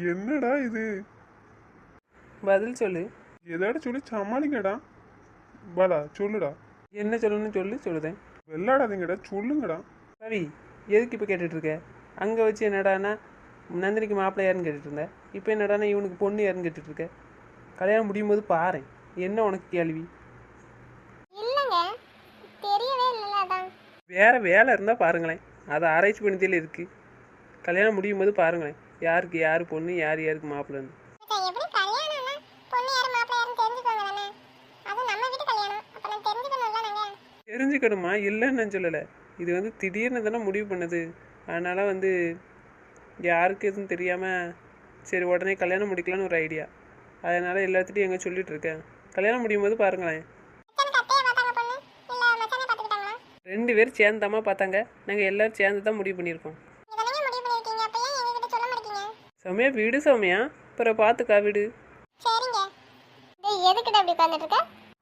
என்னடா இது? பதில் சொல்லு. ஏதாட சொல்லி சமாளிங்கடா. பாலா சொல்லுடா. என்ன சொல்லணும்னு சொல்லி சொல்லுதேன். வெள்ளாடாதீங்கடா, சொல்லுங்கடா. ரவி, எதுக்கு இப்போ கேட்டுட்ருக்க? அங்கே வச்சு என்னடானா நந்தினிக்கு மாப்பிள்ளை யாருன்னு கேட்டுட்டு இருந்தேன். இப்போ என்னடானா இவனுக்கு பொண்ணு யாருன்னு கேட்டுட்ருக்க. கல்யாணம் முடியும் போது பாரு என்ன உனக்கு கேள்வி. இல்லைங்க, தெரியவே இல்லைல்ல அதான். வேற வேலை இருந்தால் பாருங்களேன், அதை ஆராய்ச்சி பண்ணியதில் இருக்குது. கல்யாணம் முடியும் போது பாருங்களேன் யாருக்கு யார் பொண்ணு யார் யாருக்கு மாப்பிள்ளைன்னு. எப்படி கல்யாணம்னா பொண்ணு யாரு மாப்பிள்ளை யாருன்னு தெரிஞ்சுக்கோங்க தானே. அது நம்ம வீட்டு கல்யாணம், அப்போ நான் தெரிஞ்சுக்கணும்ல நாங்கள். தெரிஞ்சுக்கணுமா? இல்லைன்னு நான் சொல்லலை. இது வந்து திடீர்னு தானே முடிவு பண்ணுது. அதனால் வந்து யாருக்கு எதுவும் தெரியாமல் சரி உடனே கல்யாணம் முடிக்கலான்னு ஒரு ஐடியா. அதனால் எல்லாத்துட்டையும் எங்கே சொல்லிகிட்டு இருக்கேன். கல்யாணம் முடியும் போது பாருங்களேன். ரெண்டு பேரும் சேர்ந்தாமா பார்த்தாங்க. நாங்கள் எல்லோரும் சேர்ந்து தான் முடிவு பண்ணியிருக்கோம். சௌமியா வீடு சௌமியா, அப்புறம் பார்த்துக்கா வீடு.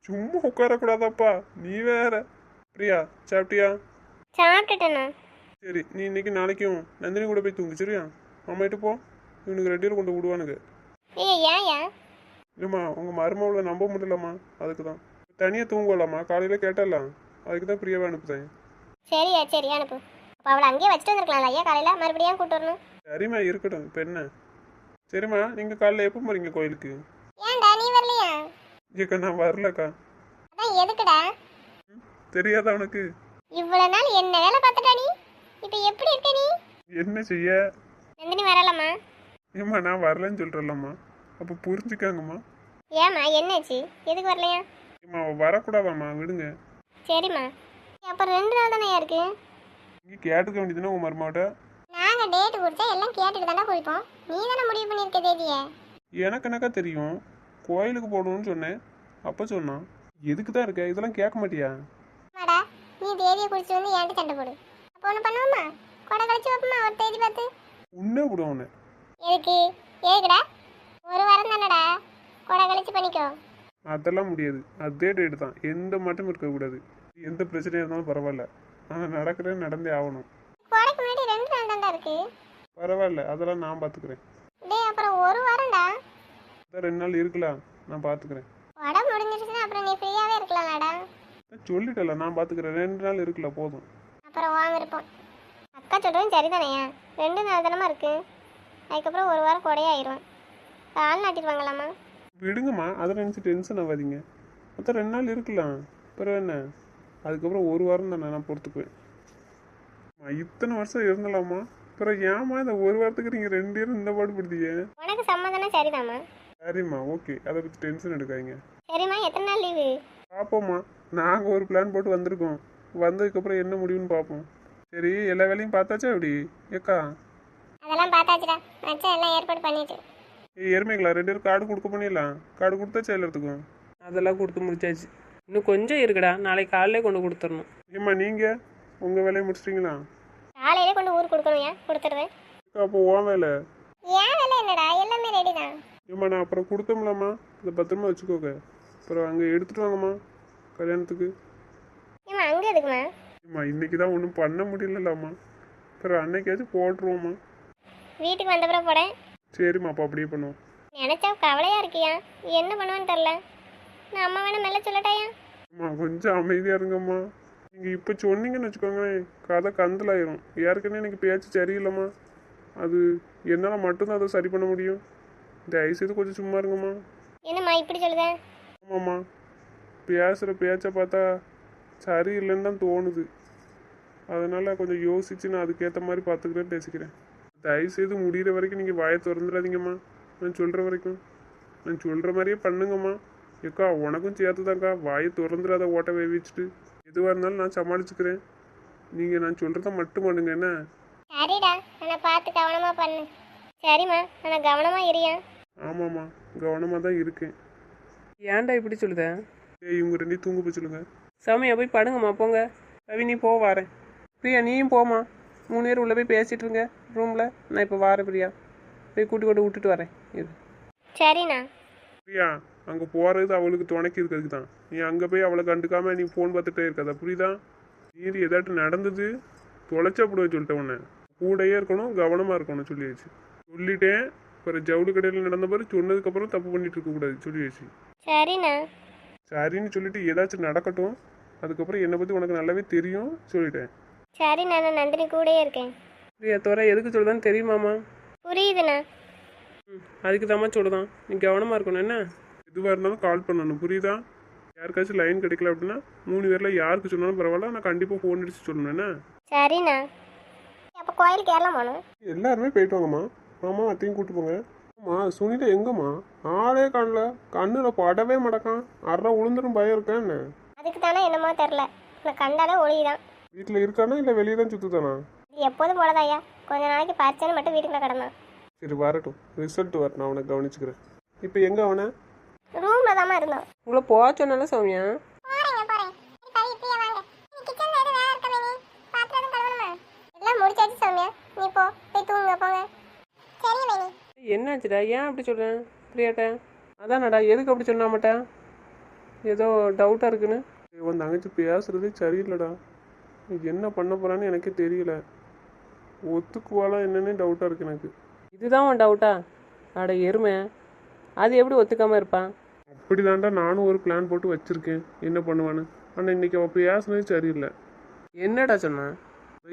சும்மா உட்காரக்கூடாதாப்பா, நீ வேற. பிரியா சாப்பிட்டியா? சாப்பிட்டுட்டேண்ணா. சரி, நீ இன்னைக்கு நாளைக்கும் நந்தினி கூட போய் தூங்கு, சரியா? அம்மாயிட்டு போ, இவனுக்கு ரெண்டு பேரும் கொண்டு விடுவானுங்க. இல்லைம்மா, உங்கள் மருமகளை நம்ப முடியலம்மா, அதுக்கு தான். தனியாக தூங்கலாமா? காலையில் கேட்டலாம், அதுக்கு தான் பிரியாவை அனுப்புதேன். சரியா, சரி அனுப்பு. அப்போ அவளை அங்கேயே வச்சுட்டு வந்துருக்கலாம் ஐயா, காலையில் மறுபடியும் கூட்டு வரணும். சரிம்மா, இருக்கட்டும், இப்போ என்ன? சரிம்மா, நீங்கள் காலையில் எப்போ போகிறீங்க கோயிலுக்கு? ஏன்டா நீ வரலையா? ஏக்கா நான் வரலக்கா. அதான் எதுக்குடா? தெரியாதா உனக்கு? இவ்வளவு நாள் என்ன வேலை பார்த்துட்டா நீ, இப்போ எப்படி இருக்க நீ? என்ன செய்ய? நந்தினி வரலம்மா. ஏம்மா நான் வரலன்னு சொல்கிறல்லம்மா, அப்போ புரிஞ்சுக்காங்கம்மா. ஏம்மா என்னாச்சு, எதுக்கு வரலையா? ஏம்மா அவள் வரக்கூடாதாம்மா, விடுங்க. சரிம்மா, அப்புறம் 2 நாள் தானே இருக்கு. இங்கே கேட்டுக்க வேண்டியதுன்னா உங்கள் மருமாவட்ட. நாங்கள் டேட்டு கொடுத்தா எல்லாம் கேட்டுட்டு தானே குடிப்போம். நீ தானே முடிவு பண்ணியிருக்க தேதியை. எனக்கு என்னக்கா தெரியும், கோயிலுக்கு போகணும்னு சொன்னேன். அப்போ சொன்னான் எதுக்கு தான் இருக்க, இதெல்லாம் கேட்க மாட்டியா? மாடா, நீ தேதியை குடிச்சு வந்து ஏன்ட்டு சண்டை போடு. அப்போ ஒன்று பண்ணுவோம்மா, கொடை கழிச்சு வைப்போமா ஒரு தேதி பார்த்து. உன்னே விடும் உன்னை. எதுக்கு? எதுக்குடா? ஒரு வாரம் தானடா, கொடை கழிச்சு பண்ணிக்கோ. அதெல்லாம் முடியாது, அதே டேட்டு தான், எந்த மாற்றமும் இருக்கக்கூடாது. எந்த பிரச்சனையாக இருந்தாலும் பரவாயில்ல, ஆனால் நடக்கிறேன் நடந்தே ஆகணும். கொடைக்கு முன்னாடி 2 நாள் தான்டா இருக்கு. பரவாயில்ல, அதெல்லாம் நான் பார்த்துக்கிறேன். டேய் அப்புறம் ஒரு வாரம்டா. அதான் 2 நாள் இருக்கலாம், நான் பார்த்துக்கிறேன். கொடை முடிஞ்சிருச்சுன்னா அப்புறம் நீ ஃப்ரீயாகவே இருக்கலாம்லடா. சொல்லிட்டல, நான் பார்த்துக்கிறேன். 2 நாள் இருக்கல போதும். அப்புறம் வாங்க இருப்போம். அக்கா சொல்கிறதும் சரிதானையா, 2 நாள் தானமா இருக்கு. அதுக்கப்புறம் ஒரு வாரம் கொடையாயிரும். கால் நாட்டிடுவாங்களாம்மா. விடுங்கம்மா, அதை நினச்சி டென்ஷன் ஆகாதீங்க. மொத்தம் 2 நாள் இருக்கலாம், பிறகு என்ன? அதுக்கப்புறம் ஒரு வாரம் தானே, நான் பொறுத்துக்குவேன். இத்தனை வருஷம் இருந்தலாமா, பிறகு ஏமா இந்த ஒரு வாரத்துக்கு நீங்கள் 2 பேரும் இந்த பாடு படுத்தீங்க? உனக்கு சம்மதம்னா சரிதாம்மா. சரிம்மா, ஓகே, அதை பற்றி டென்ஷன் எடுக்காதீங்க. சரிம்மா, எத்தனை நாள் லீவு? பார்ப்போம்மா, நாங்கள் ஒரு பிளான் போட்டு வந்திருக்கோம். வந்ததுக்கப்புறம் என்ன முடிவுன்னு பார்ப்போம். சரி, எல்லா வேலையும் பார்த்தாச்சா எப்படி ஏக்கா? அதெல்லாம் பார்த்தாச்சுடா, மச்சான் எல்லாம் ஏற்பாடு பண்ணிட்டு. எருமைங்களா 2 பேரும் கார்டு கொடுக்க பண்ணிடலாம். கார்டு கொடுத்தாச்சா எல்லாத்துக்கும்? அதெல்லாம் கொடுத்து முடிச்சாச்சு. இன்னும் கொஞ்சம் இருக்குடா, நாளைக்கு காலையிலே கொண்டு கொடுத்துடணும். ஏம்மா நீங்கள் உங்கள் வேலையை முடிச்சிட்டிங்களா? காலையிலே கொண்டு ஊருக்கு கொடுக்கணும். ஏன் கொடுத்துருவேன். அப்போ உன் வேலை? ஏன் வேலை என்னடா, எல்லாமே ரெடி தான். ஏம்மா நான் அப்புறம் கொடுத்தோம்லாம்மா, இதை பத்திரமா வச்சுக்கோங்க. அப்புறம் அங்கே எடுத்துகிட்டு வாங்கம்மா கல்யாணத்துக்கு. ஏம்மா அங்கே எதுக்குமா? ஏம்மா இன்னைக்கு தான் ஒன்றும் பண்ண முடியலம்மா, அப்புறம் அன்னைக்காச்சும் போட்டுருவோம்மா. வீட்டுக்கு வந்தப்புறம் போடேன். சரிம்மா, அப்போ அப்படியே பண்ணுவோம். நினச்சா கவலையாக இருக்கியா, என்ன பண்ணுவான்னு தெரில. நான் அம்மா வேணா மெல்ல சொல்லட்டாயா? அம்மா கொஞ்சம் அமைதியாக இருங்கம்மா. நீங்கள் இப்போ சொன்னீங்கன்னு வச்சுக்கோங்களேன், கதை கந்தலாயிரும். ஏற்கனவே எனக்கு பேச்சு சரியில்லைம்மா, அது என்னால் மட்டும்தான் அதை சரி பண்ண முடியும். தயவு செய்து கொஞ்சம் சும்மா இருங்கம்மா. என்னம்மா இப்படி சொல்லுதேன்? ஆமாம்மா, பேசுகிற பேச்சை பார்த்தா சரியில்லைன்னு தான் தோணுது. அதனால் கொஞ்சம் யோசித்து நான் அதுக்கேற்ற மாதிரி பார்த்துக்கிறேன், பேசிக்கிறேன். தயவுசெய்து முடிகிற வரைக்கும் நீங்கள் வாயை திறந்துடாதீங்கம்மா. நான் சொல்கிற வரைக்கும் நான் சொல்கிற மாதிரியே பண்ணுங்கம்மா. ஏக்கா உனக்கும் சேர்த்துதாங்க்கா, வாயை திறந்துடாத, ஓட்ட வேவிச்சுட்டு. எதுவாக இருந்தாலும் நான் சமாளிச்சுக்கிறேன். நீங்கள் நான் சொல்கிறத மட்டும் பண்ணுங்க என்ன? சரிடா, நான் பார்த்து கவனமாக பண்ணு. சரிம்மா, நான் கவனமாக இருயா. ஆமாம்மா, கவனமாக தான் இருக்கேன். ஏன்டா இப்படி சொல்லுதேன்? இவங்க 2 தூங்க போய் சொல்லுங்க. சாமியா போய் படுங்கம்மா, போங்க. ரவி நீ போ, வரேன். பிரியா நீயும் போமா, 3 பேர் உள்ளே போய் பேசிகிட்டு இருங்க ரூமில். நான் இப்போ வரேன் பிரியா, போய் கூட்டி கொண்டு விட்டுட்டு வரேன். இது சரிண்ணா. பிரியா அங்கே போகிறது அவளுக்கு துணைக்கு இருக்கிறதுக்கு தான். நீ அங்கே போய் அவளை கண்டுக்காம நீ ஃபோன் பார்த்துட்டே இருக்காதா, புரியுதா? மீறி ஏதாட்டும் நடந்தது தொலைச்சா போடுவேன் சொல்லிட்டேன். உன்னை கூடையே இருக்கணும், கவனமாக இருக்கணும் சொல்லிடுச்சு. சொல்லிட்டேன், அப்புறம் ஜவுளி கடையில் நடந்த மாதிரி சொன்னதுக்கப்புறம் தப்பு பண்ணிட்டு இருக்கக்கூடாது சொல்லி வச்சு. சரிண்ணா. சரின்னு சொல்லிட்டு ஏதாச்சும் நடக்கட்டும், அதுக்கப்புறம் என்னை பற்றி உனக்கு நல்லாவே தெரியும் சொல்லிட்டேன். சரிண்ணா, நான் நந்தினி கூடயே இருக்கேன். பிரியா தோற எதுக்கு சொல்லுதான்னு தெரியுமாம்மா? புரியுதுண்ணா. அதுக்கு தாம்மா சொல்லுதான், நீ கவனமாக இருக்கணும் என்ன. எதுவாக இருந்தாலும் கால் பண்ணணும், புரியுதா? யாருக்காச்சும் லைன் கிடைக்கல அப்படின்னா 3 பேரில் யாருக்கு சொன்னாலும் பரவாயில்ல, நான் கண்டிப்பாக ஃபோன் அடிச்சு சொல்லணும் என்ன. சரிண்ணா. அப்போ கோயிலுக்கு ஏறலாம் போகணும். எல்லாருமே போயிட்டு வாங்கம்மா. மாமா அத்தையும் கூப்பிட்டு போங்க. அம்மா சுனிதா எங்கம்மா? ஆளே காணல, கண்ணில் படவே மடக்கான். அரை உளுந்துரும் பயம் இருக்கேன் என்ன? அதுக்கு தானே என்னமோ தெரில, நான் கண்டாலே ஒளிதான். வீட்டில் இருக்கானா இல்லை வெளியே தான் சுற்றுதானா? இது எப்போதும் போலதாய்யா, கொஞ்ச நாளைக்கு பறிச்சேன்னு மட்டும் வீட்டுக்குள்ள கிடந்தான். சரி வரட்டும், ரிசல்ட் வர நான் அவனை கவனிச்சுக்கிறேன். இப்போ எங்கே அவனை? ரூம்ல தாம்மா இருந்தோம். உங்களை போக சொன்னால சௌமியா. எல்லாம் முடிச்சாச்சு சௌமியா, நீ போ, போய் தூங்க போங்க. சரி மைனி. என்னாச்சுடா, ஏன் அப்படி சொல்கிறேன் பிரியாட்ட? அதானடா, எதுக்கு அப்படி சொன்னா மாட்டேன்? ஏதோ டவுட்டாக இருக்குன்னு. உன் தங்கச்சி பேசுறதே சரியில்லைடா. என்ன பண்ண போறான்னு எனக்கே தெரியல. ஒத்துக்குவாளா என்னன்னே டவுட்டாக இருக்கு எனக்கு. இதுதான் உன் டவுட்டா? அட எருமை, அது எப்படி ஒத்துக்காமல் இருப்பான்? அப்படிதான்டா நானும் ஒரு பிளான் போட்டு வச்சிருக்கேன் என்ன பண்ணுவான்னு. ஆனால் இன்னைக்கு அவள் பேசுனதே சரியில்லை. என்னடா சொன்னான்?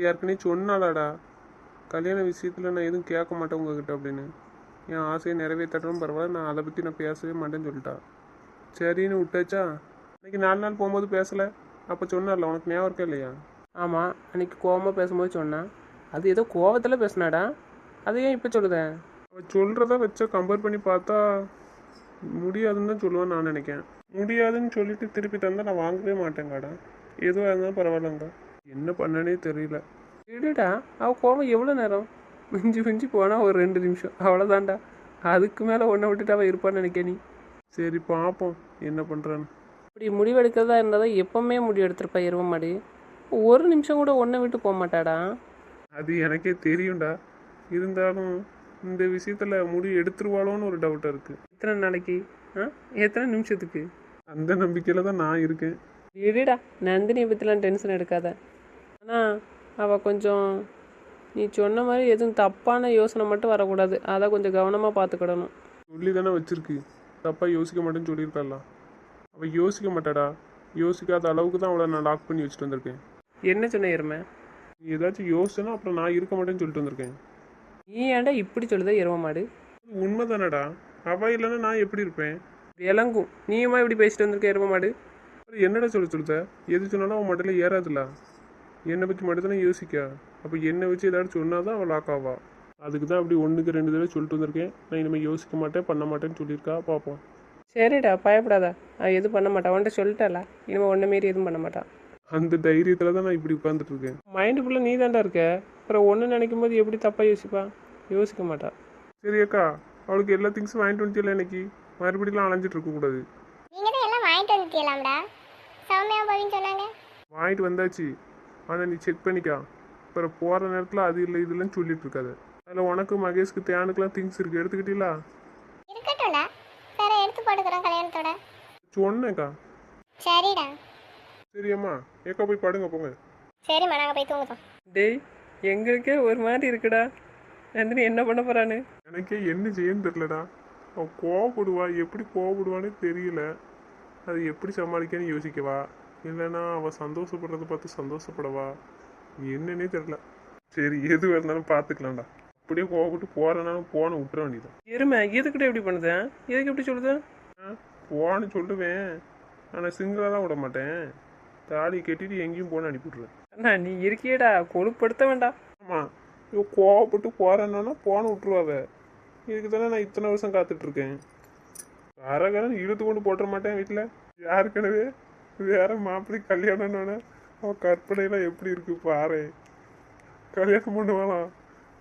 ஏற்கனவே சொன்னாலாடா, கல்யாண விஷயத்தில் நான் எதுவும் கேட்க மாட்டேன் உங்ககிட்ட அப்படின்னு. என் ஆசையை நிறைவேற்றணும் பரவாயில்ல, நான் அதை பற்றி நான் பேசவே மாட்டேன்னு சொல்லிட்டா. சரின்னு விட்டாச்சா. இன்னைக்கு 4 நாள் போகும்போது பேசலை, அப்போ சொன்னார்ல, உனக்கு ஞாபகம் இருக்கா இல்லையா? ஆமாம், அன்றைக்கி கோவமாக பேசும்போது சொன்னான். அது ஏதோ கோவத்தில் பேசினாடா, அதை ஏன் இப்போ சொல்லுதேன்? அவள் சொல்கிறத வச்ச கம்பேர் பண்ணி பார்த்தா முடியாதுன்னு தான் சொல்லுவான்னு நான் நினைக்கிறேன். முடியாதுன்னு சொல்லிட்டு திருப்பி தந்தால் நான் வாங்கவே மாட்டேங்காடா. எதுவாக இருந்தாலும் பரவாயில்லங்க. என்ன பண்ணனே தெரியல. விடுடா, அவள் கோவம் எவ்வளோ நேரம்? மிஞ்சி மிஞ்சி போனால் ஒரு 2 நிமிஷம், அவ்வளோதான்டா. அதுக்கு மேலே ஒன்றை விட்டுட்டு அவள் இருப்பான்னு நினைக்க நீ. சரி பார்ப்போம் என்ன பண்ணுறான்னு. இப்படி முடிவெடுக்கிறதா இருந்தால் தான் எப்போவுமே முடிவு எடுத்திருப்பா எருவ மாடி. ஒரு நிமிஷம் கூட ஒன்றை விட்டு போக மாட்டாடா. அது எனக்கே தெரியும்டா, இருந்தாலும் இந்த விஷயத்தில் முடிவு எடுத்துருவாளோன்னு ஒரு டவுட்டாக இருக்குது. எத்தனை நாளைக்கு? எத்தனை நிமிஷத்துக்கு? அந்த நம்பிக்கையில் தான் நான் இருக்கேன். விடுடா, நந்தினியை பற்றிலாம் டென்ஷன் எடுக்காத. ஆனால் அவள் கொஞ்சம் நீ சொன்ன மாதிரி எதுவும் தப்பான யோசனை மட்டும் வரக்கூடாது, அதை கொஞ்சம் கவனமாக பார்த்துக்கிடணும். சொல்லி தானே வச்சிருக்கு, தப்பாக யோசிக்க மாட்டேன்னு சொல்லியிருக்காளா. அவள் யோசிக்க மாட்டாடா, யோசிக்காத அளவுக்கு தான் அவளை நான் லாக் பண்ணி வச்சுட்டு வந்திருக்கேன். என்ன சொன்ன எருமை? நீ ஏதாச்சும் யோசிச்சேன்னா அப்புறம் நான் இருக்க மாட்டேன்னு சொல்லிட்டு வந்திருக்கேன். நீ ஏன்டா இப்படி சொல்லுத எருவ மாடு? உண்மை தானடா, அவள் இல்லைன்னா நான் எப்படி இருப்பேன்? விளங்கும், நீயுமா இப்படி பேசிட்டு வந்திருக்க எருவ மாடு? என்னடா சொல்லுத? எது சொன்னாலும் அவன் மட்டில் ஏறாதுல. என்னை பற்றி மட்டும் தானே யோசிக்க. அப்போ என்னை வச்சு ஏதாச்சும் சொன்னால் தான் அவள் லாக் ஆவா. அதுக்கு தான் அப்படி 1க்கு 2 தடவை சொல்லிட்டு வந்திருக்கேன். நான் இனிமேல் யோசிக்க மாட்டேன், பண்ண மாட்டேன்னு சொல்லியிருக்கா. பார்ப்போம். சரிடா, பயப்படாதா. அவள் எதுவும் பண்ண மாட்டான், அவன்கிட்ட சொல்லிட்டாளா? இனிமேல் ஒன்றை மாரி எதுவும் பண்ண மாட்டான். அந்த தைரியத்தில் தான் நான் இப்படி உட்காந்துட்டு இருக்கேன். மைண்டுக்குள்ளே நீ தாண்டா இருக்க, அப்புறம் ஒன்று நினைக்கும் போது எப்படி தப்பாக யோசிப்பா? யோசிக்க மாட்டா. சரி அக்கா, அவளுக்கு எல்லா திங்ஸும் வாங்கிட்டு வந்துட்டியல, இன்னைக்கு மறுபடியெல்லாம் அலைஞ்சிட்டு இருக்கக்கூடாது. நீங்க தான் எல்லாம் வாங்கிட்டு வந்துட்டீங்களாம்டா, சௌமியா போவின்னு சொன்னாங்க. வாங்கிட்டு வந்தாச்சு, ஆனால் நீ செக் பண்ணிக்கா. அப்புறம் போகிற நேரத்தில் அது இல்லை இதுலன்னு சொல்லிட்டு இருக்காது. அதில் உனக்கு மகேஷ்க்கு தேனுக்கெலாம் திங்ஸ் இருக்குது, எடுத்துக்கிட்டீங்களா? இருக்கட்டும்டா, வேற எடுத்து போட்டுக்கிறோம் கல்யாணத்தோட. சொன்னேக்கா. சரிடா. சரியம்மா, ஏக்கா போய் படுங்க போங்க. சரிம்மா, நாங்கள் போய் தூங்குறோம். டேய், எங்களுக்கே ஒரு மாதிரி இருக்குடா. நந்தினி என்ன பண்ண போகிறான்னு எனக்கே என்ன செய்யன்னு தெரிலடா. அவள் கோவப்படுவா, எப்படி கோவப்படுவான்னு தெரியல. அது எப்படி சமாளிக்கன்னு யோசிக்கவா, இல்லைன்னா அவள் சந்தோஷப்படுறத பார்த்து சந்தோஷப்படவா, என்னன்னே தெரில. சரி எது இருந்தாலும் பார்த்துக்கலாம்டா. அப்படியே கோவப்பட்டு போகிறனாலும் போன விட்டுற வேண்டியதான். எருமை எதுக்கிட்ட எப்படி பண்ணுதேன்? எதுக்கு எப்படி சொல்லுதேன்? போன்னு சொல்லுவேன், ஆனால் சிங்கிளாக தான் விட மாட்டேன். தாலி கட்டிட்டு எங்கேயும் போன அனுப்பிவிட்ருவேன். அண்ணா நீ இருக்கியேடா, கொழுப்படுத்த வேண்டாம். ஆமாம், இவ கோவப்பட்டு போகிறேன்னா போன விட்டுருவாவ. இதுக்கு தானே நான் இத்தனை வருஷம் காத்துட்ருக்கேன். கரகரன்னு இழுத்து கொண்டு போட்டுற மாட்டேன் வீட்டில். யாருக்கனவே வேற மாப்பிள்ளை கல்யாணம்னு அவள் கற்பனைலாம் எப்படி இருக்கு பாரு. கல்யாணம் பண்ணுவாளாம்,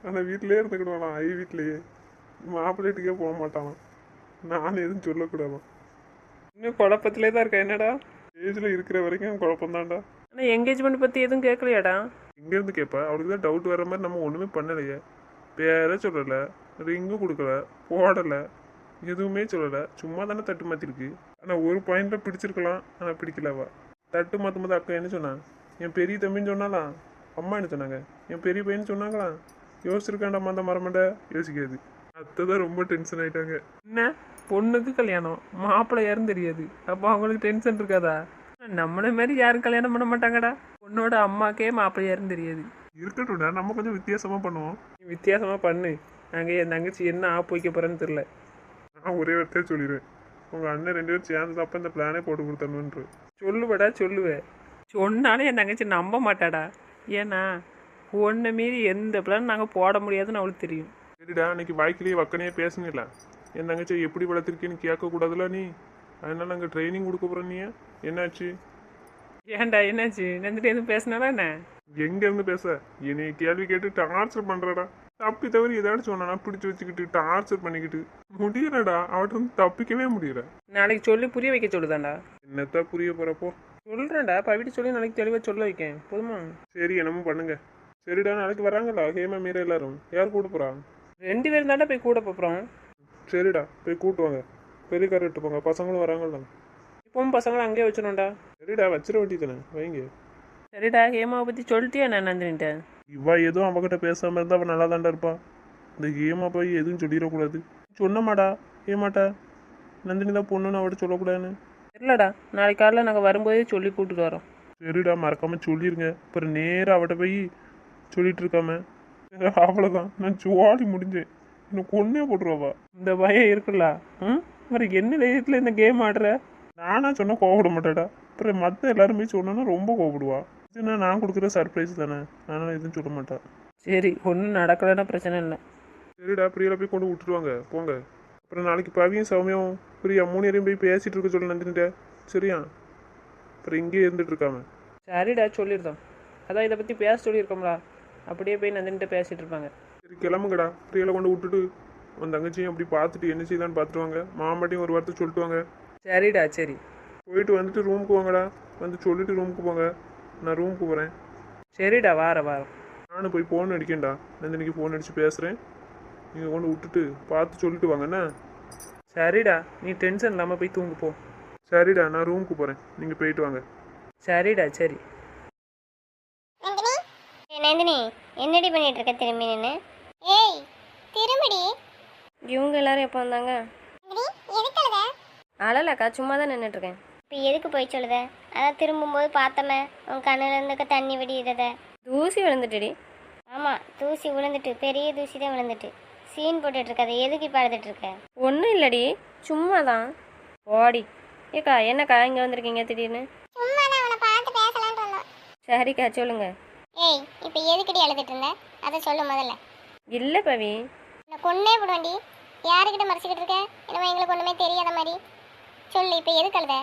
ஆனால் வீட்டிலே இருந்துக்கிடுவாளாம், வீட்லேயே. மாப்பிள்ளைட்டுக்கே போக மாட்டாளாம். நான் எதுவும் சொல்லக்கூடாதான். இன்னும் குழப்பத்திலே தான் இருக்கா என்னடா? ஏஜில் இருக்கிற வரைக்கும் குழப்பம்தான்டா. ஆனால் என்கேஜ்மெண்ட் பற்றி எதுவும் கேட்கலையாடா? இங்கேருந்து கேட்பா, அவளுக்கு தான் டவுட் வர மாதிரி நம்ம ஒன்றுமே பண்ணலையே. பேரை சொல்லலை, ரிங்கும் கொடுக்கல, போடலை, எதுவுமே சொல்லலை. சும்மா தானே தட்டு மாற்றிருக்கு. ஆனால் ஒரு பாயிண்டில் பிடிச்சிருக்கலாம், ஆனால் பிடிக்கலவா. தட்டு மாற்றும் போது அக்கா என்ன சொன்னான்? என் பெரிய தம்பின்னு சொன்னாலாம். அம்மா என்ன சொன்னாங்க? என் பெரிய பையன்னு சொன்னாங்களா? யோசிச்சிருக்காண்டாம்மா அந்த மரமண்டை? யோசிக்காது. அத்தை தான் ரொம்ப டென்ஷன் ஆயிட்டாங்க. என்ன பொண்ணுக்கு கல்யாணம், மாப்பிள்ளை யாருன்னு தெரியாது, அப்போ அவங்களுக்கு டென்ஷன் இருக்காதா? நம்மளை மாதிரி யாரும் கல்யாணம் பண்ண மாட்டாங்கடா. பொண்ணோட அம்மாக்கே மாப்பிள்ளை யாருன்னு தெரியாது. இருக்கட்டும்டா, நம்ம கொஞ்சம் வித்தியாசமா பண்ணுவோம். நீ வித்தியாசமாக பண்ணு. நாங்கள் என் தங்கச்சி என்ன ஆப் வைக்க போகிறேன்னு தெரில. நான் ஒரே வார்த்தையே சொல்லிடுவேன், உங்க அண்ணன் 2 பேரும் சேர்ந்து அப்ப இந்த பிளானே போட்டு கொடுத்தணுன்ற. சொல்லுவேடா சொல்லுவேன். சொன்னாலும் என் தங்கச்சி நம்ப மாட்டாடா. ஏன்னா ஒன்றை மீறி எந்த பிளான் நாங்கள் போட முடியாதுன்னு அவளுக்கு தெரியும். சரிடா, அன்னைக்கு வாய்க்கிலேயே வக்கனையே பேசுனில்ல, என் தங்கச்சி எப்படி வளர்த்துருக்கேன்னு கேட்கக்கூடாதுல நீ. அதனால நாங்கள் ட்ரைனிங் கொடுக்க போகிறோம். நீ என்னாச்சு? ஏன்டா என்னாச்சு? நந்துட்டு எதுவும் பேசினாடா என்ன? எங்கேருந்து பேச? என்னை கேள்வி கேட்டு டார்ச்சர் பண்ணுறடா. தப்பி தவறி ஏதாச்சும் சொன்னா பிடிச்சி வச்சுக்கிட்டு டார்ச்சர் பண்ணிக்கிட்டு முடியலடா. அவட்ட வந்து தப்பிக்கவே முடியல. நாளைக்கு சொல்லி புரிய வைக்க சொல்லுதாண்டா. என்னத்தான் புரிய போகிறப்போ? சொல்கிறேன்டா, பவிட்டு சொல்லி நாளைக்கு தெளிவாக சொல்ல வைக்கேன். போதுமா? சரி, என்னமோ பண்ணுங்க. சரிடா, நாளைக்கு வராங்களா ஹேமா மீரா எல்லாரும்? யார் கூட போகிறா? 2 பேரும் தாண்டா போய் கூட போகிறோம். சரிடா, போய் கூட்டுவாங்க. பெரிய கார் எடுத்து போங்க, பசங்களும் வராங்கல்ல. இப்பவும் பசங்களை அங்கேயே வச்சிடணும்டா. சரிடா, வச்சிட வேண்டியதானே, வைங்க. சரிடா, ஹேமாவை பற்றி சொல்லிட்டியா நான் நந்தினிட்ட? இவா எதுவும் அவகிட்ட பேசாமல் இருந்தால் அவன் நல்லா தாண்டா இருப்பா. இந்த ஹேமா போய் எதுவும் சொல்லிடக்கூடாது. சொன்னமாடா ஹேமாட்டா, நந்தினி தான் பொண்ணுன்னு அவட்ட சொல்லக்கூடாதுன்னு. தெரியலடா, நாளைக்கு காலையில் நாங்கள் வரும்போதே சொல்லி கூப்பிட்டுட்டு வரோம். சரிடா, மறக்காம சொல்லிருங்க. அப்புறம் நேராக அவட்ட போய் சொல்லிட்டு இருக்காம. அவ்வளோதான், நான் ஜோலி முடிஞ்சேன். இன்னும் கொன்னே போட்டுருவாவா. இந்த பயம் இருக்குல்ல. அப்புறம் என்ன தைரியத்தில் இந்த கேம் ஆடுற? நானா சொன்னால் கோவப்பட மாட்டேடா. அப்புறம் மற்ற எல்லாருமே சொன்னோன்னா ரொம்ப கோவப்படுவா. இதுனா நான் கொடுக்குற சர்ப்ரைஸ் தானே, அதனால் எதுவும் சொல்ல மாட்டா. சரி, ஒன்றும் நடக்கலைன்னா பிரச்சனை இல்லை. சரிடா, பிரியாவில் போய் கொண்டு விட்டுருவாங்க, போங்க. அப்புறம் நாளைக்கு பவியும் சௌமியம் பிரியா 3 பேரையும் போய் பேசிகிட்டு இருக்க சொல்ல நந்தினிட்ட. சரியா? அப்புறம் இங்கேயே இருந்துட்டு இருக்காம. சரிடா, சொல்லியிருந்தோம். அதான் இதை பற்றி பேச சொல்லியிருக்கோம்ல, அப்படியே போய் நந்தினிட்ட பேசிகிட்டு இருப்பாங்க. சரி, கிளம்புங்கடா. பிரியாவில் கொண்டு விட்டுட்டு உன் தங்கச்சியும் அப்படி பார்த்துட்டு என்ன செய்யலான்னு பார்த்துட்டு வாங்க. மாமாட்டையும் ஒரு வார்த்தை சொல்லிட்டு வாங்க. சரிடா, சரி. போயிட்டு வந்துட்டு ரூமுக்கு வாங்கடா. வந்து சொல்லிட்டு ரூமுக்கு போங்க. நான் ரூமுக்கு போகிறேன். சரிடா, வாரம். நானும் போய் ஃபோன் அடிக்கேன்டா. நந்தினிக்கு ஃபோன் அடித்து பேசுகிறேன். நீங்கள் கொண்டு விட்டுட்டு பார்த்து சொல்லிட்டு வாங்கண்ணா. சரிடா, நீ டென்ஷன் இல்லாமல் போய் தூங்கு போ. சரிடா, நான் ரூமுக்கு போகிறேன், நீங்கள் போயிட்டு வாங்க. சரிடா, சரி. நந்தினி, என்னடி பண்ணிட்டு இருக்க திரும்பி நின்று? ஏய், திரும்படி. இவங்க எல்லாரும் எப்போ வந்தாங்க? எதுக்கழுத? அழலக்கா, சும்மா தான் நின்றுட்டுருக்கேன். இப்போ எதுக்கு போய் சொல்லுத? அதான் திரும்பும்போது பார்த்தோமே உன் கண்ணில் இருந்துக்க தண்ணி வெடிக்கிறத. தூசி விழுந்துட்டுடி. ஆமாம், தூசி விழுந்துட்டு, பெரிய தூசி தான் விழுந்துட்டு. சீன் போட்டுட்டு இருக்காது. எதுக்கு இப்போ அழுதுட்டு இருக்க? ஒன்றும் இல்லடி, சும்மா தான். ஓடி. ஏக்கா, என்னக்கா இங்கே வந்திருக்கீங்க திடீர்னு? சும்மா தான் அவனை பார்த்து பேசலான்னு சொன்னோம். சரிக்கா, சொல்லுங்க. ஏய், இப்போ எதுக்கடி அழுதுட்டு இருந்த? அதை சொல்லு முதல்ல. இல்லை பவி. நான் கொன்னே விடுவேன்டி. யாருக்கிட்ட மறைச்சிக்கிட்டு இருக்க? என்னமோ எங்களுக்கு ஒன்றுமே தெரியாத மாதிரி. சொல்லு, இப்போ எதுக்கு அழுத?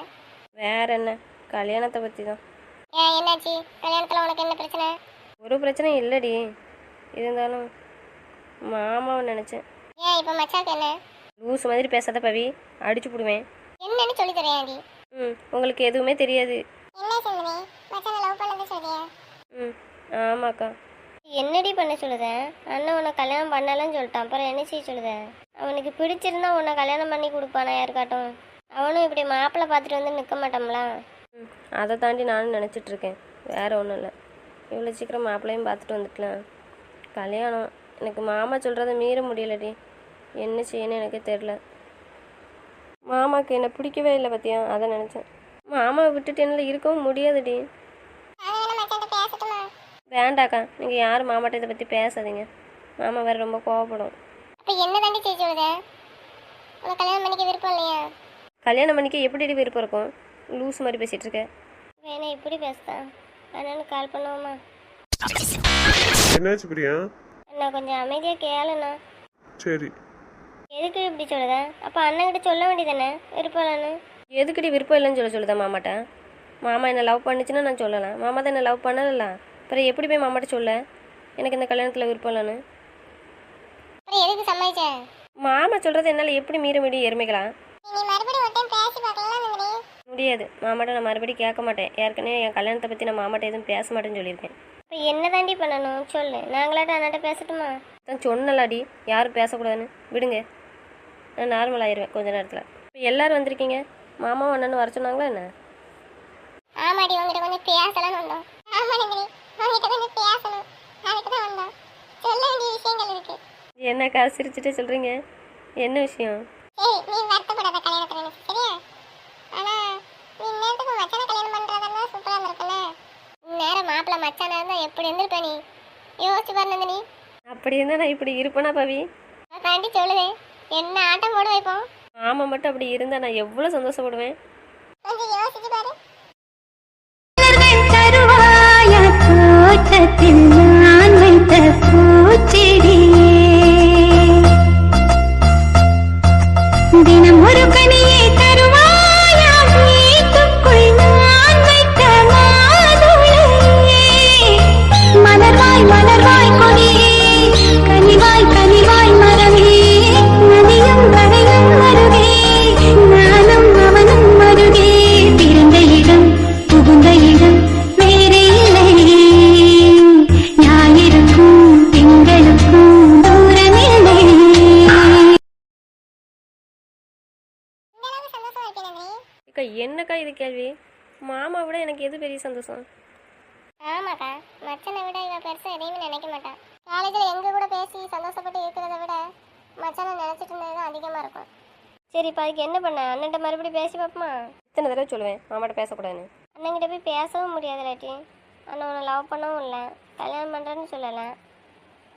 வேற என்ன, கல்யாணத்தை பற்றி தான். ஏன், என்னாச்சு? கல்யாணத்தில் உனக்கு என்ன பிரச்சனை? ஒரு பிரச்சனையும் இல்லடி, இருந்தாலும் மாமாவை நினச்சேன். ஏன் இப்போ மச்சாக்கு என்ன? லூஸ் மாதிரி பேசாத பவி, அடிச்சு போடுவேன். என்னன்னு சொல்லி தரேன்டி. உங்களுக்கு எதுவுமே தெரியாது. என்ன சொல்லுவே? மச்சானை லவ் பண்ணது சொல்றியா? ஆமாக்கா. என்னடி பண்ண சொல்லுத? அண்ணன் உன்னை கல்யாணம் பண்ணலன்னு சொல்லிட்டான். அப்புறம் என்ன செய்ய சொல்லுத? அவனுக்கு பிடிச்சிருந்தா உன்னை கல்யாணம் பண்ணி கொடுப்பானா யாருக்காட்டும்? அவனும் இப்படி மாப்பிள்ளை பார்த்துட்டு வந்து நிற்க மாட்டோம்ல. அதை தாண்டி நானும் நினச்சிட்ருக்கேன். வேறு ஒன்றும் இல்லை, இவ்வளோ சீக்கிரம் மாப்பிள்ளையும் பார்த்துட்டு வந்துக்கலாம். கல்யாணம் எனக்கு மாமா சொல்கிறத மீற முடியலடி. என்ன செய்யணும் எனக்கு தெரில. மாமாவுக்கு என்னை பிடிக்கவே இல்லை பற்றியா, அதை நினச்சேன். மாமாவை விட்டுட்டு என்னால் இருக்கவும் முடியாதுடி. வேண்டாக்கா, நீங்கள் யாரும் மாமாட்ட இதை பற்றி பேசாதீங்க. மாமா வேறு ரொம்ப கோவப்படும். அப்போ என்ன தாண்டி செய்ய சொல்லுத? உனக்கு கல்யாணம் பண்ணிக்க விருப்பம் இல்லையா? கல்யாணம் பண்ணிக்க எப்படி விருப்பம் இருக்கும்? லூஸ் மாதிரி பேசிகிட்டு இருக்க. வேணா இப்படி பேசுதான். அதனால கால் பண்ணுவோமா? என்னாச்சு பிரியா? நான் கொஞ்சம் அமைதியாக கேளுண்ணா. சரி. எதுக்கு இப்படி சொல்லுத? அப்போ அண்ணன்கிட்ட சொல்ல வேண்டியதானே விருப்பம் இல்லைன்னு? எதுக்கிட்ட விருப்பம் இல்லைன்னு சொல்லுதா மாமாட்ட? மாமா என்னை லவ் பண்ணிச்சுன்னா நான் சொல்லலாம். மாமா தான் என்னை லவ் பண்ணல. அப்புறம் எப்படி போய் மாமாட்ட சொல்ல எனக்கு இந்த கல்யாணத்தில் விருப்பம் இல்லைன்னு? அப்புறம் எதுக்கு சமாளிச்சேன்? மாமா சொல்கிறது என்னால் எப்படி மீற முடியும்? எருமைக்கலாம் நீ மறுபடியும் ஒரு டைம் பேசி பார்க்கலாம். முடியாது. மாமாட்ட நான் மறுபடியும் கேட்க மாட்டேன். ஏற்கனவே என் கல்யாணத்தை பற்றி நான் மாமாட்ட எதுவும் பேச மாட்டேன்னு சொல்லியிருக்கேன். இப்போ என்ன தாண்டி பண்ணணும் சொல்லு. நாங்களாட்ட அண்ணாட்ட பேசட்டுமா? தான் சொன்னலாடி, யாரும் பேசக்கூடாதுன்னு. விடுங்க, நான் நார்மல் ஆயிடுவேன் கொஞ்ச நேரத்தில். இப்போ எல்லோரும் வந்திருக்கீங்க, மாமாவும் அண்ணனும் வர சொன்னாங்களா என்ன? ஆமாடி, உங்ககிட்ட கொஞ்சம் பேசலாம்னு வந்தோம். ஆமா நந்தினி, உங்ககிட்ட கொஞ்சம் பேசணும், அதுக்கு தான் வந்தோம். சொல்ல வேண்டிய விஷயங்கள் இருக்கு. என்னக்கா சிரிச்சுட்டே சொல்கிறீங்க? என்ன விஷயம்? ஏய் நீ வருத்தப்படாத கல்யாணத்துல எனக்கு சரியா? ஆனா நீ நேரத்துக்கு மச்சான கல்யாணம் பண்றதா சூப்பரா இருந்திருக்குல்ல. நேரம் மாப்பிள்ள மச்சானா இருந்தா எப்படி இருந்திருப்ப நீ? யோசிச்சு பாரு நந்தினி. அப்படி இருந்தால் நான் இப்படி இருப்பேனா பவி? அதாண்டி சொல்லுதேன், என்ன ஆட்டம் போட வைப்போம். மாமா மட்டும் அப்படி இருந்தால் நான் எவ்வளோ சந்தோஷப்படுவேன். கொஞ்சம் யோசிச்சு பாரு. தோட்டத்தில் நான் வைத்த பூச்செடியே தினம் ஒரு கனியை தருவாயா வீட்டுக்குள் நான் வைத்த மாதுளையே மலர்வாய் மலர்வாய் கொடியே கனிவாய் கனிவாய் மரமே நதியும் கரையும் மருகே நானும் அவனும் மருகே பிறந்த இடம் புகுந்த இடம் வேறே இல்லை ஞாயிறுக்கும் திங்களுக்கும் தூரமில்லை. இந்த அளவுக்கு சந்தோஷமா இருப்பேன் நந்தினி. அக்கா என்னக்கா இது கேள்வி? மாமா விட எனக்கு எது பெரிய சந்தோஷம்? ஆமாக்கா, மச்சனை விட இவ பெருசா எதையுமே நினைக்க மாட்டான். காலேஜ்ல எங்க கூட பேசி சந்தோஷப்பட்டு இருக்கிறத விட மச்சனை நினைச்சிட்டு இருந்தது தான் அதிகமா இருக்கும். சரி இப்போ அதுக்கு என்ன பண்ண? அண்ணன்ட்ட மறுபடியும் பேசி பார்ப்போமா? இத்தனை தடவை சொல்லுவேன் மாமாட்ட பேசக்கூடாதுன்னு. அண்ணங்கிட்ட போய் பேசவும் முடியாது இல்லாட்டி. அண்ணன் உன்னை லவ் பண்ணவும் இல்லை, கல்யாணம் பண்ணுறேன்னு சொல்லலை.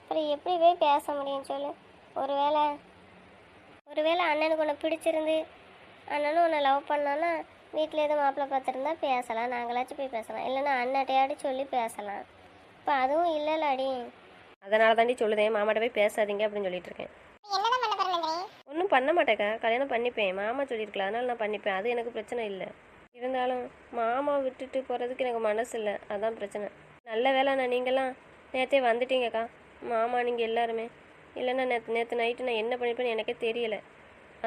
அப்புறம் எப்படி போய் பேச முடியும் சொல்லு? ஒருவேளை அண்ணனுக்கு உன்னை பிடிச்சிருந்து அண்ணனும் உன்னை லவ் பண்ணான்னா வீட்டில் எதுவும் மாப்பிள்ளை பார்த்துருந்தா பேசலாம், நாங்களாச்சும் போய் பேசலாம். இல்லைன்னா அண்ணாட்டையாடி சொல்லி பேசலாம். இப்போ அதுவும் இல்லைலாடி. அதனால தாண்டி சொல்லுதேன் மாமாட்ட போய் பேசாதீங்க அப்படின்னு சொல்லிட்டு இருக்கேன். என்னதான் பண்ண போறேன்? ஒன்றும் பண்ண மாட்டேக்கா, கல்யாணம் பண்ணிப்பேன். மாமா சொல்லியிருக்கலாம் அதனால நான் பண்ணிப்பேன். அது எனக்கு பிரச்சனை இல்லை. இருந்தாலும் மாமா விட்டுட்டு போகிறதுக்கு எனக்கு மனசு இல்லை, அதான் பிரச்சனை. நல்ல வேலைண்ணா நீங்களாம் நேற்றே வந்துட்டீங்கக்கா. மாமா நீங்கள் எல்லாருமே இல்லைன்னா நேற்று நைட்டு நான் என்ன பண்ணிப்பேன்னு எனக்கே தெரியலை.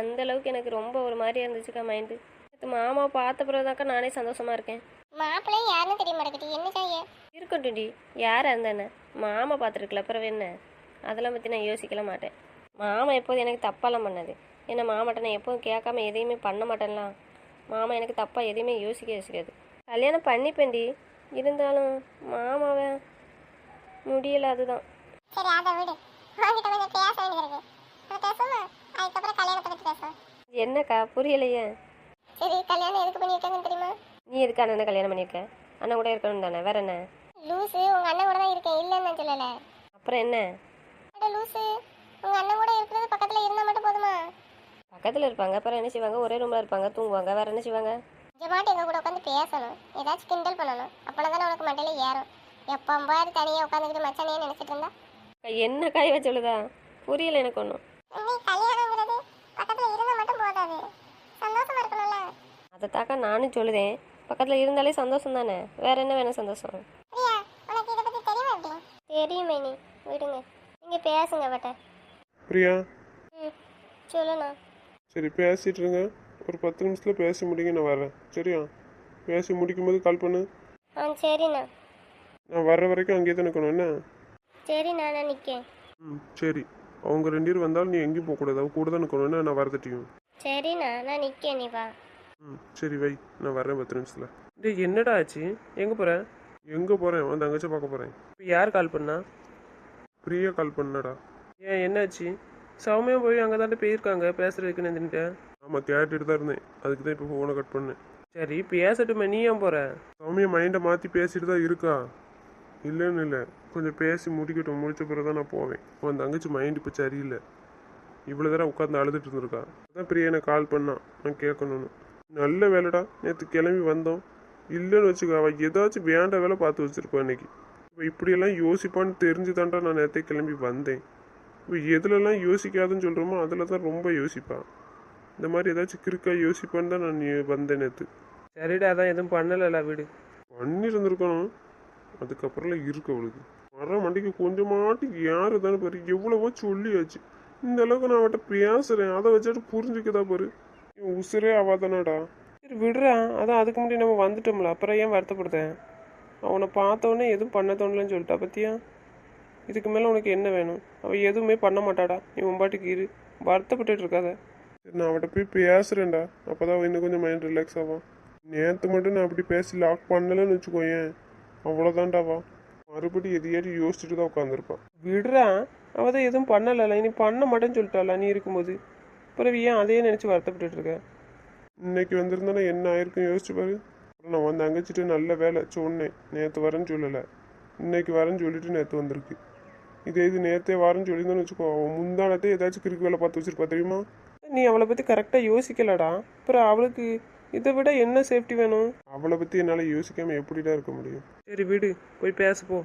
அந்தளவுக்கு எனக்கு ரொம்ப ஒரு மாதிரியா இருந்துச்சுக்கா மைண்டு. நேற்று மாமாவை பார்த்த பிறகுதாக்கா நானே சந்தோஷமாக இருக்கேன். மாப்பிள்ளையும் யாருன்னு தெரிய மாட்டேங்குது, என்ன செய்ய? இருக்கட்டும்டி, யாராக இருந்தானே மாமா பார்த்துருக்கல அப்புறம் என்ன? அதெல்லாம் பற்றி நான் யோசிக்கல மாட்டேன். மாமா எப்போதும் எனக்கு தப்பாலாம் பண்ணாது. ஏன்னா மாமாட்ட நான் எப்போதும் கேட்காம எதையுமே பண்ண மாட்டேன்லாம். மாமா எனக்கு தப்பாக எதையுமே யோசிக்காது. கல்யாணம் பண்ணிப்பேன்டி, இருந்தாலும் மாமாவை முடியலை, அதுதான். சரி அதை விடு, வாங்கிட்ட கொஞ்சம் பேச வேண்டியது இருக்கு. நான் பேசுமா? அதுக்கப்புறம் கல்யாணத்தை பற்றி பேசுவோம். என்னக்கா புரியலையே? சரி, கல்யாணம் எதுக்கு பண்ணியிருக்காங்கன்னு தெரியுமா? நீ எதுக்கு அண்ணனை கல்யாணம் பண்ணியிருக்க? அண்ணன் கூட இருக்கணும் தானே, வேற என்ன? லூசு, உங்க அண்ணன் கூட தான் இருக்கேன், இல்லைன்னு நான் சொல்லலை. அப்புறம் என்ன? அட லூசு, உங்க அண்ணன் கூட இருக்கிறது பக்கத்தில் இருந்தால் மட்டும் போதுமா? பக்கத்தில் இருப்பாங்க, அப்புறம் என்ன செய்வாங்க? ஒரே ரூமில் இருப்பாங்க, தூங்குவாங்க, வேற என்ன செய்வாங்க? கொஞ்சமாட்டு எங்கள் கூட உட்காந்து பேசணும், ஏதாச்சும் கிண்டல் பண்ணணும். அப்போனா தானே உனக்கு மண்டையில ஏறும். எப்போ பாரு தனியாக உட்காந்துக்கிட்டு மச்சானே நினச்சிட்டு இருந்தா. என்ன காய்வ சொல்லுதா? புரியல எனக்கு ஒன்றும். கல்யாணங்கிறது பக்கத்தில் இருந்தால் மட்டும் போதாது, சந்தோஷமா இருக்கணும்ல. அதை தாக்கா நானும் சொல்லுதேன், பக்கத்தில் இருந்தாலே சந்தோஷம் தானே, வேற என்ன வேணும் சந்தோஷம்? பிரியா, உனக்கு இதை பற்றி தெரியுமா? எப்படி தெரியுமே, நீ விடுங்க, நீங்கள் பேசுங்க பட்ட. பிரியா, ம், சொல்லுண்ணா. சரி பேசிட்டு இருங்க, ஒரு 10 நிமிஷத்தில் பேசி முடிங்க, நான் வரேன். சரியா? பேசி முடிக்கும்போது கால் பண்ணு. ஆ சரிண்ணா. நான் வர்ற வரைக்கும் அங்கேயே தான் நிற்கணும். என்ன? சரிண்ணா, நான் நிற்கேன். ம் சரி. அவங்க 2 பேர் வந்தாலும் நீ எங்கேயும் போகக்கூடாது, அவங்க கூட தான் நிற்கணும். என்ன? நான் வரதட்டியும். சரிண்ணா, நான் நிற்கேன், நீ வா. ம் சரி வை, நான் வரேன் 10 நிமிஷத்தில். டேய் என்னடா ஆச்சு? எங்கே போகிற? எங்கே போகிறேன்? அவன் தங்கச்சி பார்க்க போகிறேன். இப்போ யார் கால் பண்ணா? பிரியா கால் பண்ணடா. ஏன் என்னாச்சு? சௌமியா போய் அங்கே தாண்டி போயிருக்காங்க பேசுறதுக்கு நின்றுட்டு. ஆமாம், கேட்டுட்டு தான் இருந்தேன், அதுக்கு தான் இப்போ ஃபோனை கட் பண்ணேன். சரி பேசட்டுமே, நீ ஏன் போகிற? சௌமியா மைண்டை மாற்றி பேசிட்டு தான் இருக்கா. இல்லைன்னு இல்லை, கொஞ்சம் பேசி முடிக்கட்டும், முடிச்ச பிறகு தான் நான் போவேன். அவன் தங்கச்சி மைண்ட் இப்போ சரியில்லை, இவ்வளோ தடவை உட்காந்து அழுதுட்டு இருந்திருக்கா. அதான் பிரியா எனக்கு கால் பண்ணான், நான் கேட்கணும்னு. நல்ல வேலைடா, நேற்று கிளம்பி வந்தோம். இல்லைன்னு வச்சுக்கோ, அவள் ஏதாச்சும் வேண்ட வேலை பார்த்து வச்சுருப்பான் இன்னைக்கு. இப்போ இப்படியெல்லாம் யோசிப்பான்னு தெரிஞ்சு தான்டா நான் நேற்றே கிளம்பி வந்தேன். இப்போ எதுலலாம் யோசிக்காதுன்னு சொல்கிறோமோ அதில் தான் ரொம்ப யோசிப்பான். இந்த மாதிரி ஏதாச்சும் கிறுக்கா யோசிப்பான்னு தான் நான் வந்தேன் நேற்று. சரிடா, அதான் எதுவும் பண்ணலைல்ல, வீடு பண்ணியிருந்துருக்கணும். அதுக்கப்புறம்லாம் இருக்கு அவளுக்கு. வர மண்டிக்கு கொஞ்சமாட்டி யாரு தானே பாரு, எவ்வளவோ சொல்லியாச்சு. இந்த அளவுக்கு நான் அவட்ட பேசுகிறேன், அதை வச்சுட்டு புரிஞ்சுக்கதா பாரு. இவன் உசுரே ஆவாதானாடா. சரி விடுறான், அதான் அதுக்கு முன்னாடி நம்ம வந்துட்டோம்ல, அப்புறம் ஏன் வருத்தப்படுத்தேன்? அவனை பார்த்தோன்னே எதுவும் பண்ண தோணலன்னு சொல்லிட்டா பத்தியா? இதுக்கு மேலே உனக்கு என்ன வேணும்? அவள் எதுவுமே பண்ண மாட்டாடா, நீ உன்பாட்டுக்கு இரு, வருத்தப்பட்டுட்டு இருக்காத. சரி, நான் அவட்ட போய் பேசுகிறேன்டா, அப்போ தான் இன்னும் கொஞ்சம் மைண்ட் ரிலாக்ஸ் ஆகும். நேற்று மட்டும் நான் அப்படி பேசி லாக் பண்ணலைன்னு வச்சுக்கோயேன், அவ்வளோதான்டாவா. மறுபடியும் எதையாச்சும் யோசிச்சுட்டு தான் உட்காந்துருப்பான். விடுறான், அவள் தான் எதுவும் பண்ணலை, நீ பண்ண மாட்டேன்னு சொல்லிட்டாளா நீ இருக்கும்போது. அப்புறம் ஏன் அதையே நினச்சி வருத்தப்பட்டுட்டு இருக்க? இன்னைக்கு வந்திருந்தானே என்ன ஆயிருக்கும் யோசிச்சு பாரு. அப்புறம் நான் வந்து தங்கச்சிட்டு நல்ல வேலை சொன்னேன், நேற்று வரேன்னு சொல்லலை, இன்னைக்கு வரேன்னு சொல்லிட்டு நேற்று வந்திருக்கு. இது நேற்றே வரேன்னு சொல்லியிருந்தான்னு வச்சுக்கோ, அவன் முந்தானத்தே ஏதாச்சும் கிறுக்கு வேலை பார்த்து வச்சிருப்பா தெரியுமா? நீ அவளை பற்றி கரெக்டாக யோசிக்கலடா. அப்புறம் அவளுக்கு இதை விட என்ன சேஃப்டி வேணும்? அவளை பற்றி என்னால் யோசிக்காமல் எப்படிடா இருக்க முடியும்? சரி விடு, போய் பேசப்போ.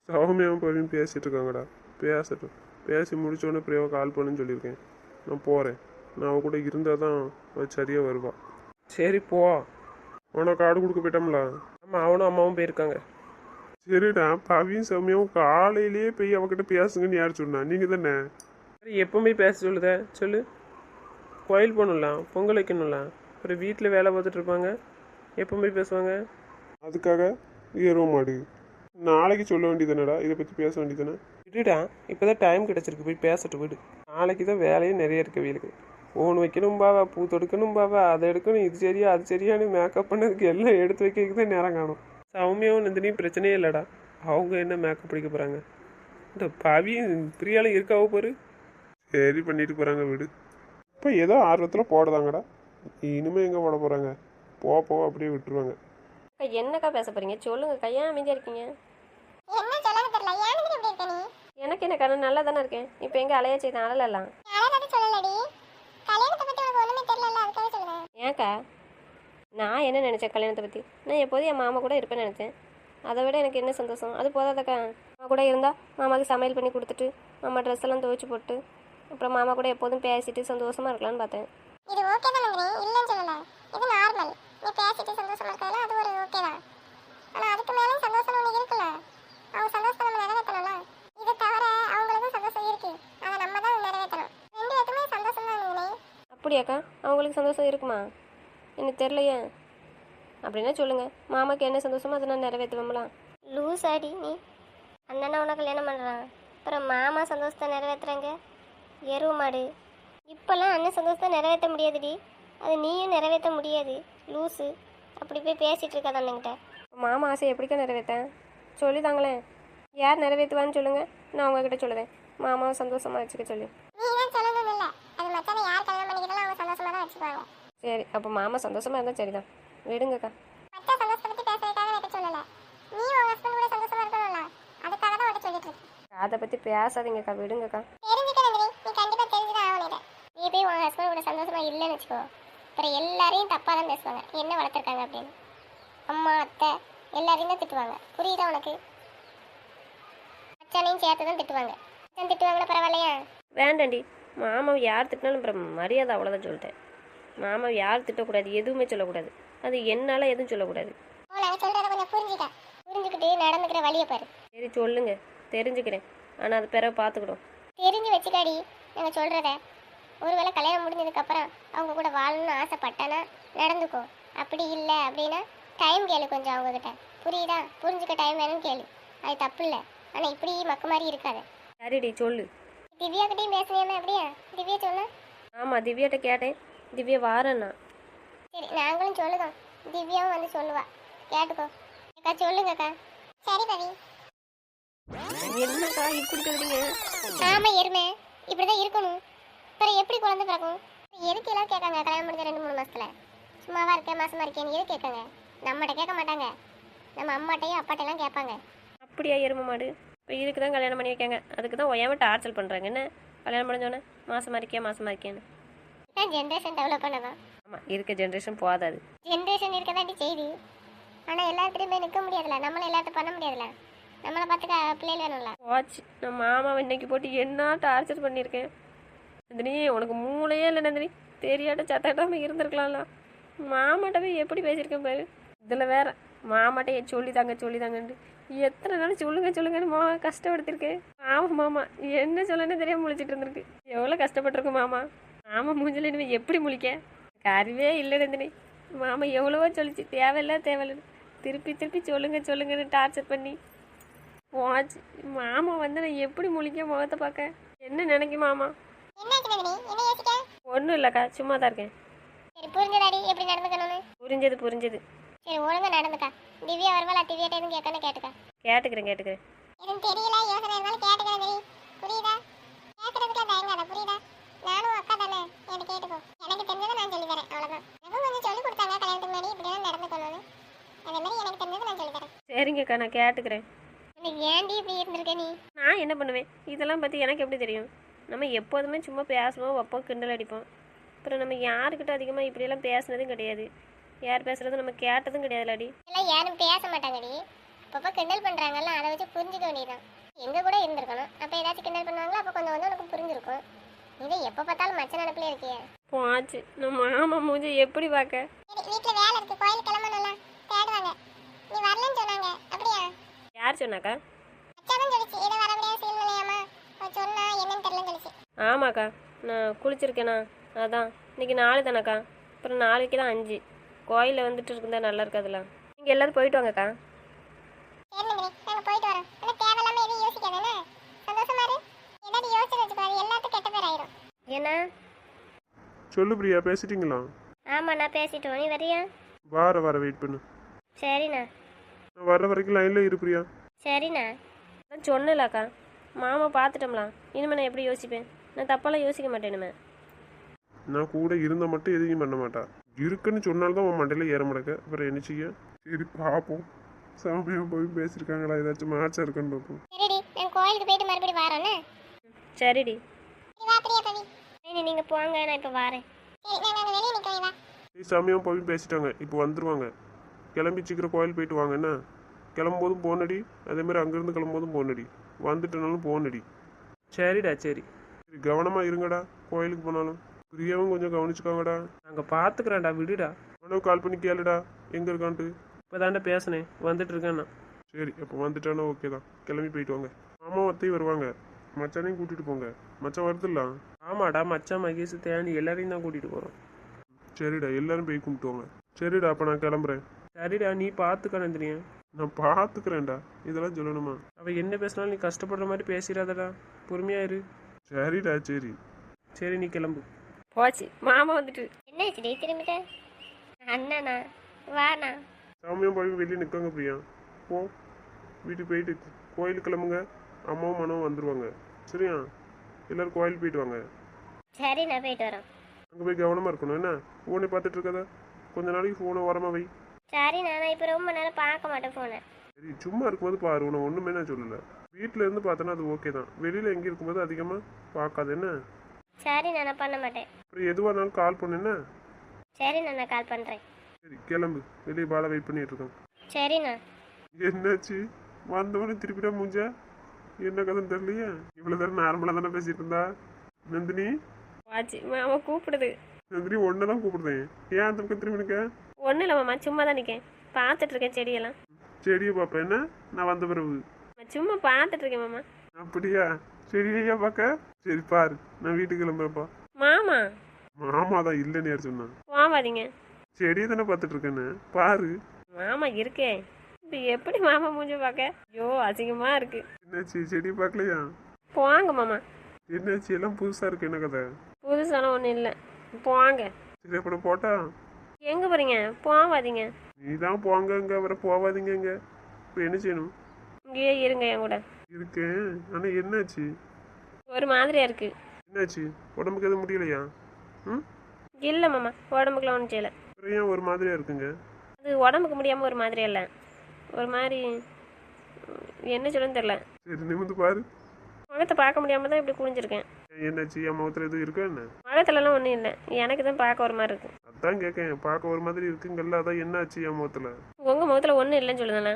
சௌமியாவும் போய் பேசிட்டு இருக்காங்கடா, பேசட்டும். பேசி முடிச்சோடனே பிரியாவை கால் பண்ணுன்னு சொல்லியிருக்கேன். நான் போகிறேன். நான் அவ கூட இருந்தால் தான் அவள் சரியாக வருவாள். சரி போ. அவனை கார்டு கொடுக்க போயிட்டோம்ல. ஆமாம், அவனும் அம்மாவும் போயிருக்காங்க. சரிடா, பவியும் சௌமியாவும் காலையிலேயே போய் அவகிட்ட பேசுங்கன்னு யார் சொன்னா? நீங்கள் தானே. சரி எப்பவுமே பேச சொல்லுத சொல்லு. கோயில் போகணும்லாம், பொங்கல் வைக்கணும்லாம், அப்புறம் வீட்டில் வேலை பார்த்துட்டு இருப்பாங்க, எப்பவுமே பேசுவாங்க. அதுக்காக ஏறுவ மாடு. நாளைக்கு சொல்ல வேண்டியதானடா, இதை பற்றி பேச வேண்டியதானே. விடுடா, இப்போ தான் டைம் கிடச்சிருக்கு, போய் பேசட்டு விடு. நாளைக்கு தான் வேலையும் நிறைய இருக்கு வீலுக்கு. ஃபோன் வைக்கணும் பாவா, பூ தொடுக்கணும் பாவா, அதை எடுக்கணும், இது சரியா அது சரியானு மேக்கப் பண்ணதுக்கு எல்லாம் எடுத்து வைக்கிறதுக்கு தான் நேரம் காணும். சௌமியாவும் நந்தினியும் பிரச்சனையே இல்லைடா, அவங்க என்ன மேக்கப் பிடிக்க போகிறாங்க? இந்த பவியும் பிரியாலும் இருக்காவோ பாரு. சரி பண்ணிட்டு போகிறாங்க விடு. இப்போ ஏதோ ஆர்வத்தில் போடுதாங்கடா, இனிமேல் எங்கே போட போகிறாங்க? போ அப்படியே விட்டுருவாங்க. அக்கா என்னக்கா பேச போகிறீங்க? சொல்லுங்கக்கா, ஏன் அமைதியாக இருக்கீங்க? என்ன சொல்லவே தெரியல. ஏன் இப்படி இருக்க நீ? எனக்கு என்ன கண்ணு நல்லா தானே இருக்கேன். இப்போ எங்கே அலையா செய்த அழலாம்? யாராவது சொல்லலடி. கல்யாணத்தை பத்தி உனக்கு ஒண்ணுமே தெரியல, அதுக்காக சொல்றேன். ஏன்க்கா? நான் என்ன நினச்சேன் கல்யாணத்தை பற்றி? நான் எப்போதும் என் மாமா கூட இருப்பேன்னு நினச்சேன். அதை விட எனக்கு என்ன சந்தோஷம்? அது போதாதக்கா. மாமா கூட இருந்தால் மாமாவுக்கு சமையல் பண்ணி கொடுத்துட்டு, மாமா ட்ரெஸ் எல்லாம் துவைச்சி போட்டு, அப்புறம் மாமா கூட எப்போதும் பேசிட்டு சந்தோஷமாக இருக்கலாம்னு பார்த்தேன். இது ஓகே தான் நந்தினி, இல்லைன்னு சொல்லல. இது நார்மல். நீ பேசிட்டு சந்தோஷமா இருக்கலாம், அது ஒரு ஓகே தான். ஆனா அதுக்கு மேலே சந்தோஷம் ஒன்று இருக்குல்ல, அவங்க சந்தோஷத்தை நம்ம நிறைவேற்றணும்ல. இதை தவிர அவங்களுக்கும் சந்தோஷம் இருக்கு, அதை நம்ம தான் நிறைவேற்றணும். ரெண்டு பேருக்குமே சந்தோஷம் தான் நந்தினி. அப்படியாக்கா? அவங்களுக்கு சந்தோஷம் இருக்குமா? எனக்கு தெரிலையே. அப்படின்னா சொல்லுங்கள், மாமாவுக்கு என்ன சந்தோஷமோ அதை நான் நிறைவேற்றுவேங்களா? லூஸ் ஆடி நீ. அண்ணனை உனக்கு கல்யாணம் பண்ணுறான், அப்புறம் மாமா சந்தோஷத்தை நிறைவேற்றுறாங்க. எருவு மாடு. இப்போல்லாம் அண்ணன் சந்தோஷத்தை நிறைவேற்ற முடியாதுடி, அது நீயும் நிறைவேற்ற முடியாது. லூஸு. அப்படி போய் பேசிகிட்டு இருக்காது அண்ணன்கிட்ட. மாமா ஆசை எப்படிக்கா நிறைவேற்றேன்? சொல்லி தாங்களேன். யார் நிறைவேற்றுவான்னு சொல்லுங்கள், நான் உங்ககிட்ட சொல்லுவேன். மாமாவை சந்தோஷமாக வச்சுக்க சொல்லி. நீ தான் சொல்லணும் இல்லை, அது மச்சான யார் கல்யாணம் பண்ணிக்கிட்டாலும் அவங்க சந்தோஷமாக தான் வச்சுக்குவாங்க. சரி, அப்போ மாமா சந்தோஷமாக இருந்தால் சரிதான், விடுங்கக்கா. மச்சா சந்தோஷத்தை பற்றி பேசுறதுக்காக வைக்க சொல்லலை, நீ உன் ஹஸ்பண்ட் கூட சந்தோஷமா இருக்கணும்ல, அதுக்காக தான் உன்கிட்ட சொல்லிட்டு இருக்கேன். அதை பற்றி பேசாதீங்கக்கா, விடுங்கக்கா. தெரிஞ்சுக்க நந்தினி, நீ கண்டிப்பாக தெரிஞ்சுதான் ஆகணும். நீ போய் உன் ஹஸ்பண்ட் கூட சந்தோஷமா இல்லைன்னு வச்சுக்கோ, அப்புறம் எல்லாரையும் தப்பாக தான் பேசுவாங்க, என்ன வளர்த்துருக்காங்க அப்படின்னு. அம்மா அத்தை எல்லாரையும் தான் திட்டுவாங்க, புரியுதா உனக்கு? அச்சானையும் சேர்த்து தான் திட்டுவாங்க. அச்சன் திட்டுவாங்களா பரவாயில்லையா? வேண்டாண்டி, மாமாவை யார் திட்டினாலும் அப்புறம் மரியாதை அவ்வளோதான் சொல்லிட்டேன். மாமாவை யார் திட்டக்கூடாது, எதுவுமே சொல்லக்கூடாது. அது என்னால் எதுவும் சொல்லக்கூடாது. நாங்கள் சொல்கிறத கொஞ்சம் புரிஞ்சுக்கிட்டு நடந்துக்கிற வழியை பாரு. சரி சொல்லுங்கள், தெரிஞ்சுக்கிறேன். ஆனால் அது பிறகு பார்த்துக்கிடும். தெரிஞ்சு வச்சுக்காடி நாங்கள் சொல்கிறத. ஒருவேளை கல்யாணம் முடிஞ்சதுக்கப்புறம் அவங்க கூட வாழணும்னு ஆசைப்பட்டானா நடந்துக்கோ. அப்படி இல்லை அப்படின்னா டைம் கேளு கொஞ்சம் அவங்கக்கிட்ட, புரியுதா? புரிஞ்சுக்க டைம் வேணும்னு கேளு, அது தப்பு இல்லை. ஆனால் இப்படி மக்க மாதிரி இருக்காது. சரிடி சொல்லு. திவ்யா கிட்டையும் பேசுனேன்னா அப்படியா? திவ்யா சொன்ன? ஆமாம், திவ்யாட்ட கேட்டேன். திவ்யா வாரேண்ணா. சரி நாங்களும் சொல்லுதோம், திவ்யாவும் வந்து சொல்லுவா, கேட்டுக்கோ. அக்கா சொல்லுங்கக்கா. சரி பவி. என்னக்கா இப்படி சொல்றீங்க? ஆமாம் எருமை, இப்படி தான் இருக்கணும். அப்புறம் எப்படி குழந்தை பிறக்கும்? எதுக்கு எல்லாம் கேட்காங்க கல்யாணம் முடிஞ்ச 2-3 மாசத்துல? சும்மாவா இருக்கேன் மாசமா இருக்கேன்னு எது கேட்காங்க? நம்மகிட்ட கேட்க மாட்டாங்க, நம்ம அம்மாட்டையும் அப்பாட்டையெல்லாம் கேட்பாங்க. அப்படியா எருமை மாடு? இப்போ இதுக்கு தான் கல்யாணம் பண்ணி வைக்காங்க, அதுக்கு தான் ஒய்யாம டார்ச்சல் பண்ணுறாங்க. என்ன கல்யாணம் முடிஞ்சோன்னே மாசமாக இருக்கேன்னு. ஜென்ரேஷன் டெவலப் பண்ணதான். ஆமாம், இருக்க ஜென்ரேஷன் போதாது. ஜென்ரேஷன் இருக்க தாண்டி செய்தி. ஆனால் எல்லாத்துலேயுமே நிற்க முடியாதுல்ல, நம்மளும் எல்லாத்தையும் பண்ண முடியாதுல்ல, நம்மளை பார்த்துக்க பிள்ளைகள் வேணும்ல. வாட்ச், நான் மாமாவை இன்னைக்கு போட்டு என்ன டார்ச்சர் பண்ணியிருக்கேன். நந்தினி உனக்கு மூளையே இல்லை நந்தினி, தெரியாட்ட சத்தாட்டாமல் இருந்திருக்கலாம்ல. மாமாட்டவே எப்படி பேசியிருக்கேன் பாரு. இதில் வேற மாமாட்டே சொல்லித்தாங்கன்ட்டு எத்தனை நாள் சொல்லுங்கன்னு மாமா கஷ்டப்படுத்திருக்கேன். ஆமாம் மாமா என்ன சொல்லணும்னு தெரியாமல் முழிச்சிட்டு இருந்திருக்கு. எவ்வளோ கஷ்டப்பட்டிருக்கும் மாமா. மாமா மூஞ்சில் இனிமேல் எப்படி முழிக்க? அறிவே இல்லை நந்தினி. மாமா எவ்வளவோ சொல்லிச்சு, தேவையில்லைன்னு திருப்பி சொல்லுங்கன்னு டார்ச்சர் பண்ணி வாட்ச். மாமா வந்து நான் எப்படி முழிக்க முகத்தை பார்க்க? என்ன நினைக்கும் மாமா? என்னாச்சு நந்தினி, என்ன யோசிக்க? ஒன்றும் இல்லைக்கா, சும்மா தான் இருக்கேன். சரி புரிஞ்சதாடி எப்படி நடந்துக்கணும்னு? புரிஞ்சது. சரி ஒழுங்கா நடந்துக்கா. திவ்யா வருவாளா? திவ்யாட்ட எதுவும் கேட்கணும் கேட்டுக்கா. கேட்டுக்கிறேன். எதுவும் தெரியல, யோசனை இருந்தாலும் கேட்டுக்கிறேன். புரியுதா? சரிங்கக்கா, நான் கேட்டுக்கிறேன். உனக்கு ஏன்டி இப்படி இருந்திருக்க நீ? நான் என்ன பண்ணுவேன்? இதெல்லாம் பற்றி எனக்கு எப்படி தெரியும்? நம்ம எப்போதுமே சும்மா பேசுவோம், வைப்போம், கிண்டல் அடிப்போம். அப்புறம் நம்ம யாருக்கிட்ட அதிகமாக இப்படியெல்லாம் பேசுனதும் கிடையாது. யார் பேசுகிறதும் நம்ம கேட்டதும் கிடையாதுலாடி. எல்லாம் யாரும் பேச மாட்டாங்கடி. அப்பப்போ கிண்டல் பண்ணுறாங்கல்ல, அதை வச்சு புரிஞ்சுக்க வேண்டியதுதான். எங்கள் கூட இருந்திருக்கணும். அப்போ ஏதாச்சும் கிண்டல் பண்ணுவாங்களா, அப்போ கொஞ்சம் வந்து உனக்கு புரிஞ்சிருக்கும். இதை எப்போ பார்த்தாலும் மச்ச நடப்பிலே இருக்கியே. போச்சு, நம்ம மாமா மூஞ்சி எப்படி பார்க்க? சரி, வீட்டில் வேலை இருக்குது, கோயில் கிளம்பணும்ல, தேடுவாங்க. நீ வரலன்னு சொன்னாங்க, அப்படியா? யார் சொன்னாக்கா? அச்சாதான் சொல்லிச்சு, ஏதோ வர முடியாத சூழ்நிலையாமா. அவன் சொன்னா என்னன்னு தெரியலன்னு சொல்லிச்சு. ஆமாக்கா, நான் குளிச்சிருக்கேனா, அதான் இன்னைக்கு 4 தானேக்கா. அப்புறம் நாளைக்கு தான் 5. கோயிலில் வந்துட்டு இருந்தா நல்லா இருக்காதுல்ல. நீங்கள் எல்லோரும் போயிட்டு வாங்கக்கா. சரி நந்தினி, நாங்கள் போயிட்டு வரோம். ஆனால் தேவையில்லாமல் எதுவும் யோசிக்காதானே. சந்தோஷமா இரு. ஏதாவது யோசிச்சு வச்சுக்காது, எல்லாத்துக்கும் கெட்ட பேர் ஆயிரும். என்ன? சொல்லு பிரியா, பேசிட்டீங்களா? ஆமாம், நான் பேசிட்டோம். நீ வரியா? வர வெயிட் பண்ணு. சரிண்ணா. நான் வர்ற வரைக்கும் லைனில் இரு பிரியா. சரிண்ணா. நான் சொன்னேன்லக்கா, மாமா பார்த்துட்டோம்லாம். இனிமேல் நான் எப்படி யோசிப்பேன்? நான் தப்பாலாம் யோசிக்க மாட்டேன் இனிமேல். நான் கூட இருந்தால் மட்டும் எதையும் பண்ண மாட்டா. இருக்குன்னு சொன்னால்தான் உன் மண்டையில் ஏற மாட்டேக்க. அப்புறம் என்ன செய்ய? சரி பார்ப்போம். சாமியாக போய் பேசியிருக்காங்களா, ஏதாச்சும் மாச்சா இருக்குன்னு பார்ப்போம். சரிடி, நான் கோயிலுக்கு போயிட்டு மறுபடியும் வரோண்ணே. சரிடி. சரி, வா பிரியா பவி. சரி, நீங்கள் போங்க, நான் இப்போ வரேன். சரி, நாங்கள் வெளியே நிற்கிறேன், வா. சாமியாக போய் பேசிட்டாங்க, இப்போ வந்துடுவாங்க. கிளம்பி சீக்கிரம் கோயில் போயிட்டு வாங்க. என்ன கிளம்பும்போதும் போனடி, அதேமாதிரி அங்கேருந்து கிளம்பும்போதும் போனடி, வந்துட்டனாலும் போனடி. சரிடா, சரி. சரி, கவனமாக இருங்கடா. கோயிலுக்கு போனாலும் பிரியாவும் கொஞ்சம் கவனிச்சுக்கோங்கடா. நாங்கள் பார்த்துக்குறேன்டா, விடுடா. மனோ கால் பண்ணி கேளுடா எங்கே இருக்கான்ட்டு. இப்போ தாண்டா பேசினேன், வந்துட்டு இருக்கேண்ணா. சரி, அப்போ வந்துட்டானா ஓகே தான். கிளம்பி போயிட்டு வாங்க. மாமா அத்தையும் வருவாங்க, மச்சானையும் கூட்டிகிட்டு போங்க. மச்சான் வருதுல்ல? ஆமாடா, மச்சான் மகேஷ் தேண்டி எல்லாரையும் தான் கூட்டிகிட்டு போகிறோம். சரிடா, எல்லாரும் போய் கும்பிட்டு வாங்க. சரிடா, அப்போ நான் கிளம்புறேன். சரிடா, நீ பார்த்துக்க நந்தினியா. நான் பார்த்துக்கிறேன்டா, இதெல்லாம் சொல்லணுமா? அவள் என்ன பேசினாலும் நீ கஷ்டப்படுற மாதிரி பேசிடாதடா, பொறுமையாக இரு. சரிடா, சரி. சரி, நீ கிளம்பு. போச்சு, மாமா வந்துட்டு. என்னாச்சுடி திரும்பிட்டேன்? அண்ணாண்ணா, வாண்ணா. சாமியும் போய் வெளியே நிற்காங்க பிரியா. போ, வீட்டுக்கு போயிட்டு கோயிலுக்கு கிளம்புங்க. அம்மாவும் மனவும் வந்துடுவாங்க. சரியா? எல்லோரும் கோயில் போயிட்டு வாங்க. சரி, நான் போயிட்டு வரேன். அங்கே போய் கவனமாக இருக்கணும். என்ன ஃபோனை பார்த்துட்டு இருக்காத, கொஞ்ச நாளைக்கு ஃபோனை ஓரமாக வை. சரி, நான் இப்போ ரொம்ப நேரம் பார்க்க மாட்டேன் ஃபோனை. சரி, சும்மா இருக்கும்போது பாரு, உன்னை ஒன்றுமே நான் சொல்லலை. வீட்டில் இருந்து பார்த்தோன்னா அது ஓகே தான். வெளியில் எங்கே இருக்கும்போது அதிகமாக பார்க்காது. என்ன? சரி, நான் பண்ண மாட்டேன். அப்புறம் எதுவாக இருந்தாலும் கால் பண்ணு. என்ன? சரி, நான் கால் பண்ணுறேன். சரி, கிளம்பு. வெளியே பாலை வெயிட் பண்ணிட்டு இருக்கோம். சரிண்ணா. என்னாச்சு? வந்தவொடனே திருப்பிட்டா மூஞ்சா? என்ன கதைன்னு தெரியலையே. இவ்வளோ நேரம் நார்மலாக தானே பேசிட்டு இருந்தா. நந்தினி, போச்சு, மாமா கூப்பிடுது. நந்தினி ஒன்று தான் கூப்பிடுதேன். ஏன் அந்த பக்கம் திரும்பி நிற்க? ஒன்றும் இல்லை மாமா, சும்மா தான் நிற்கேன். பார்த்துட்டு இருக்கேன் செடியெல்லாம். செடியை பார்ப்பேன். என்ன? நான் வந்த பிறகு நான் சும்மா பார்த்துட்டு இருக்கேன் மாமா. அப்படியா? செடியையா பார்க்க? சரி பாரு, நான் வீட்டுக்கு கிளம்புறப்பா. மாமா மாமா தான் இல்லைன்னு யார் சொன்னான்? வாவாதீங்க. செடியை தானே பார்த்துட்டு இருக்கேன்னு பாரு. மாமா இருக்கேன். இப்போ எப்படி மாமா மூஞ்சி பார்க்க? ஐயோ, அசிங்கமாக இருக்கு. என்னாச்சு? செடியை பார்க்கலையா? போங்க மாமா. என்னாச்சு? எல்லாம் புதுசாக இருக்கு. என்ன கதை? புதுசாலாம் ஒன்றும் இல்லை, போங்க. சரி, அப்புறம் போட்டா? எங்கே போகிறீங்க? போவாதீங்க. நீ தான் போங்க, அவரை போவாதீங்க. இப்போ என்ன செய்யணும்? இங்கேயே இருங்க என் கூட. இருக்கேன். ஆனால் என்னாச்சு? ஒரு மாதிரியா இருக்கு. என்னாச்சு? உடம்புக்கு எதுவும் முடியலையா? ம், இல்லை மாமா, உடம்புக்குலாம் ஒன்றும் செய்யலை. அப்புறம் ஏன் ஒரு மாதிரியா இருக்குங்க? அது உடம்புக்கு முடியாமல் ஒரு மாதிரியா இல்லை, ஒரு மாதிரி என்ன சொல்லுன்னு தெரில. சரி, நிமிந்து பாரு. முகத்தை பார்க்க முடியாமல் தான் இப்படி குனிஞ்சிருக்கேன். என்னாச்சு? என் முகத்தில் எதுவும் இருக்கா என்ன? முகத்துலலாம் ஒன்றும் இல்லை, எனக்கு தான் பார்க்க ஒரு மாதிரி இருக்கு. அதான் கேட்கேன். பார்க்க ஒரு மாதிரி இருக்குங்கல்ல, அதான் என்னாச்சு என் முகத்தில்? உங்கள் முகத்தில் ஒன்றும் இல்லைன்னு சொல்லுதானே.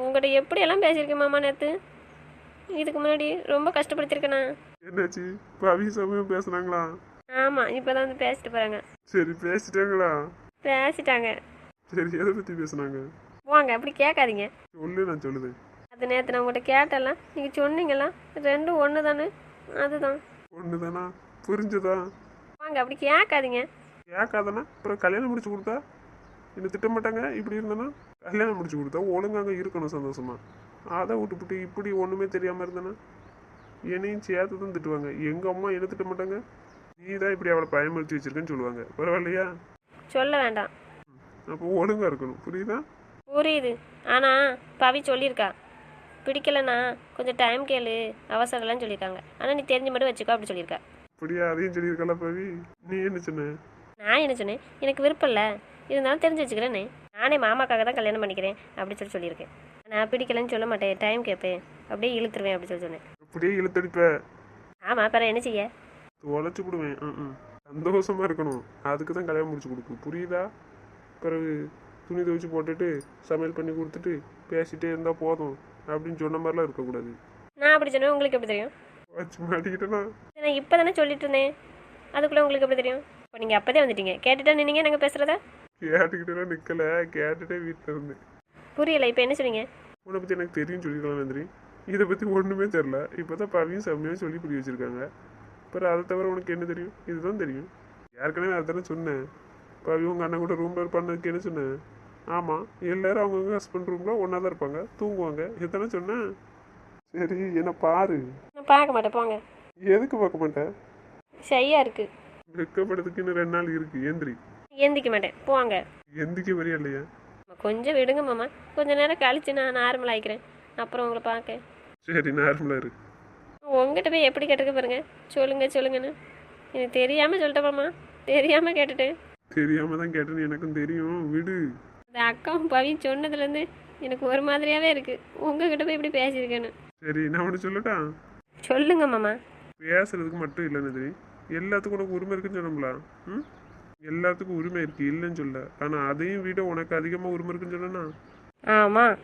உங்கள்கிட்ட எப்படியெல்லாம் பேசியிருக்கேன் மாமா நேற்று. இதுக்கு முன்னாடி ரொம்ப கஷ்டப்படுத்திருக்கேண்ணா. என்னாச்சு? பவி சமயம் பேசுனாங்களா? ஆமாம், இப்போ தான் வந்து பேசிட்டு போகிறாங்க. சரி, பேசிட்டாங்களா? பேசிட்டாங்க. சரி, எதை பற்றி பேசுனாங்க? போங்க, அப்படி கேட்காதீங்க. சொல்லு, நான் சொல்லுதேன். அது நேற்று நான் உங்கள்கிட்ட கேட்டேன்ல, நீங்கள் சொன்னீங்களா ரெண்டும் ஒன்று தானே, அதுதான். ஒன்று தானா? புரிஞ்சதா? வாங்க, அப்படி கேட்காதீங்க. கேட்காதானா? அப்புறம் கல்யாணம் முடிச்சு கொடுத்தா என்ன திட்ட மாட்டாங்க? இப்படி இருந்தேன்னா கல்யாணம் முடிச்சு கொடுத்தா ஒழுங்காங்க இருக்கணும் சந்தோஷமா. அதை விட்டுப்புட்டு இப்படி ஒன்றுமே தெரியாமல் இருந்தேன்னா என்னையும் சேர்த்து தான் திட்டுவாங்க. எங்கள் அம்மா என்ன திட்ட மாட்டாங்க, நீ தான் இப்படி அவளை பயமுறுத்தி வச்சிருக்கேன்னு சொல்லுவாங்க. பரவாயில்லையா? சொல்ல வேண்டாம். அப்போ ஒழுங்காக இருக்கணும். புரியுதா? புரியுது. ஆனால் பவி சொல்லியிருக்கா, பிடிக்கலண்ணா கொஞ்சம் டைம் கேளு, அவசரம்லாம் சொல்லியிருக்காங்க. ஆனால் நீ தெரிஞ்ச மட்டும் வச்சுக்கோ அப்படி சொல்லியிருக்கா. அப்படியா? அதையும் சொல்லியிருக்கல பவி. நீ என்ன சொன்ன? நான் என்ன சொன்னேன்? எனக்கு விருப்பம் இல்லை, இருந்தாலும் தெரிஞ்சு வச்சுக்கிறேன்னு. நானே மாமாக்காக தான் கல்யாணம் பண்ணிக்கிறேன் அப்படி சொல்லியிருக்கேன். நான் பிடிக்கலன்னு சொல்ல மாட்டேன், டைம் கேட்பேன், அப்படியே இழுத்துருவேன் அப்படி சொன்னேன். அப்படியே இழுத்தடிப்ப ஆமாம், அப்புறம் என்ன செய்ய? தொலைச்சி விடுவேன். சந்தோஷமா இருக்கணும், அதுக்கு தான் கல்யாணம் முடிச்சு கொடுக்கும், புரியுதா? பிறகு துணி துவைச்சு போட்டுட்டு சமையல் பண்ணி கொடுத்துட்டு பேசிட்டே இருந்தால் போதும் அப்படின்னு சொன்ன மாதிரிலாம் இருக்கக்கூடாது. நான் அப்படி சொன்னேன், உங்களுக்கு எப்படி தெரியும்? வச்சு மாட்டிக்கிட்டேன்னா நான் இப்போ தானே சொல்லிட்டு இருந்தேன், அதுக்குள்ளே உங்களுக்கு எப்படி தெரியும்? இப்போ நீங்கள் அப்போதே வந்துட்டீங்க, கேட்டுட்டா நின்னீங்க நாங்கள் பேசுகிறதா? கேட்டுக்கிட்டே நிற்கலை, கேட்டுகிட்டே வீட்டில் இருந்தேன். புரியலை, இப்போ என்ன சொன்னீங்க? உன்னை பற்றி எனக்கு தெரியும் சொல்லிக்கலாம் நந்திரி, இதை பற்றி ஒன்றுமே தெரில. இப்போ தான் பவியும் செம்மையாக சொல்லி புரிய வச்சுருக்காங்க. அப்புறம் அதை தவிர உனக்கு என்ன தெரியும்? இதுதான் தெரியும். ஏற்கனவே அதை தானே சொன்னேன். பவி உங்கள் அண்ணன் கூட ரூமில் பண்ணதுக்கு என்ன சொன்னேன்? ஆமாம், எல்லோரும் அவங்கவுங்க ஹஸ்பண்ட் ரூமில் ஒன்றா தான் இருப்பாங்க, தூங்குவாங்க, இதுதானே சொன்னேன். சரி, என்ன பாரு. நான் பார்க்க மாட்டேன், போங்க. எதுக்கு பார்க்க மாட்டேன்? ஷையாக இருக்குது. வெக்கப்படுறதுக்கு இன்னும் 2 நாள் இருக்குது. எந்திரி. எந்திக்க மாட்டேன், போங்க. எந்திக்க வரையா இல்லையா? கொஞ்சம் விடுங்க மாமா, கொஞ்ச நேரம் கழிச்சு நான் நார்மல் ஆகிக்கிறேன், அப்புறம் உங்களை பார்க்க. சரி, நார்மலாக இருக்கு. உங்ககிட்ட போய் எப்படி கேட்டிருக்க பாருங்க, சொல்லுங்கன்னு. எனக்கு தெரியாமல் சொல்லிட்டேன் மாமா, தெரியாமல் கேட்டுட்டேன். தெரியாமல் தான் கேட்டேன்னு எனக்கும் தெரியும், விடு. அந்த அக்காவும் பவியும் சொன்னதுலேருந்து எனக்கு ஒரு மாதிரியாகவே இருக்குது, உங்ககிட்ட போய் இப்படி பேசியிருக்கேன்னு. சரி, நான் ஒன்று சொல்லட்டா? சொல்லுங்க மாமா. பேசுறதுக்கு மட்டும் இல்லை நந்திரி, எல்லாத்துக்கும் உனக்கு உரிமை இருக்குன்னு சொன்னோம்ல. எல்லாத்துக்கும் உரிமை இருக்குது, இல்லைன்னு சொல்ல. ஆனால் அதையும் விட உனக்கு அதிகமாக உரிமை இருக்குன்னு சொன்னா ஆமாம்.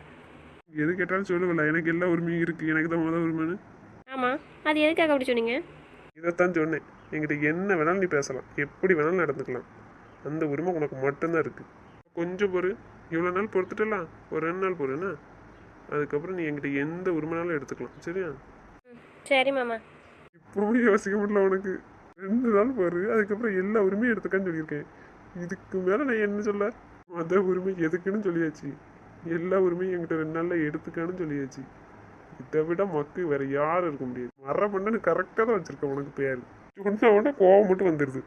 எது கேட்டாலும் சொல்லுவல, எனக்கு எல்லா உரிமையும் இருக்குது, எனக்கு தான் முதல் உரிமைன்னு. ஆமாம், அது எதுக்காக அப்படி சொன்னீங்க? இதைத்தான் சொன்னேன். என்கிட்ட என்ன வேணாலும் நீ பேசலாம், எப்படி வேணாலும் நடந்துக்கலாம், அந்த உரிமை உனக்கு மட்டும்தான் இருக்குது. கொஞ்சம் பொறு, இவ்வளோ நாள் பொறுத்துட்டலாம், ஒரு 2 நாள் பொறுண்ணா, அதுக்கப்புறம் நீ என்கிட்ட எந்த உரிமைனாலும் எடுத்துக்கலாம், சரியா? சரி மாமா. இப்பவும் யோசிக்க முடியல உனக்கு. 2 நாள் பொறு, அதுக்கப்புறம் எல்லா உரிமையும் எடுத்துக்கான்னு சொல்லியிருக்கேன். இதுக்கு மேலே நான் என்ன சொல்ல? மொத உரிமை எதுக்குன்னு சொல்லியாச்சு, எல்லா உரிமையும் என்கிட்ட 2 நாளில் எடுத்துக்கான்னு சொல்லியாச்சு. இதை விட மக்கு வேற யாரும் இருக்க முடியாது. மரமண்டன்னு கரெக்டாக தான் வச்சிருக்கேன் உனக்கு பேர். சொன்ன உடனே கோவம் மட்டும் வந்துடுது,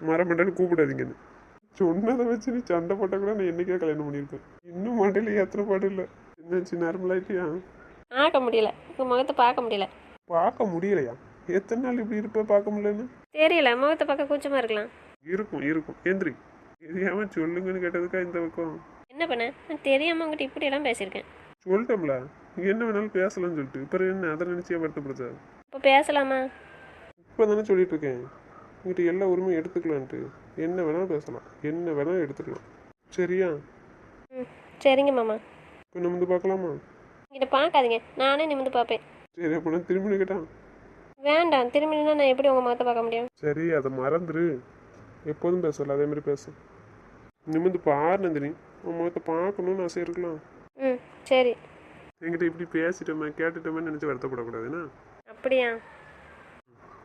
மரமண்டன்னு கூப்பிடாதீங்கன்னு. சொன்னதை வச்சு நீ சண்டை போட்டால் கூட நான் என்னைக்கே கல்யாணம் பண்ணியிருப்பேன். இன்னும் மண்டையில் ஏற்றுற பாடு இல்லை. என்னாச்சு, நார்மல் ஆகிட்டியா? பார்க்க முடியல, உங்கள் முகத்தை பார்க்க முடியல. பார்க்க முடியலையா? எத்தனை நாள் இப்படி இருப்ப பார்க்க முடியலன்னு? தெரியல, முகத்தை பார்க்க கூச்சமாக இருக்கலாம். இருக்கும். எந்திரி. தெரியாம சொல்லுங்கன்னு கேட்டதுக்கா இந்த பக்கம்? என்ன பண்ண, நான் தெரியாமல் உங்கள்கிட்ட இப்படியெல்லாம் பேசியிருக்கேன். சொல்லிட்டோம்ல, என்ன வேணாலும் பேசலாம்னு சொல்லிட்டு. இப்போ என்ன அதை நினச்சியா வருத்தப்படுதா? இப்போ பேசலாமா? இப்போ தானே சொல்லிட்டு இருக்கேன், உங்கள்கிட்ட எல்லா உரிமையும் எடுத்துக்கலான்ட்டு. என்ன வேணாலும் பேசலாம், என்ன வேணாலும் எடுத்துக்கலாம், சரியா? ம், சரிங்க மாமா. இப்போ நிமிந்து பார்க்கலாமா? இங்கிட்ட பார்க்காதீங்க, நானே நிமிந்து பார்ப்பேன். சரி, அப்போ நான் திரும்பி கேட்டான். வேண்டாம், திரும்பினா நான் எப்படி உங்கள் முகத்தை பார்க்க முடியும்? சரி, அதை மறந்துரு, எப்போதும் பேசல அதே மாதிரி பேச. நிமிந்து பாரு நந்தினி, உன் முகத்தை பார்க்கணும்னு ஆசை இருக்கலாம். ம், சரி. என்கிட்ட இப்படி பேசிட்டோமே கேட்டுட்டோமே நினச்சி வருத்தப்படக்கூடாதுன்னா? அப்படியா?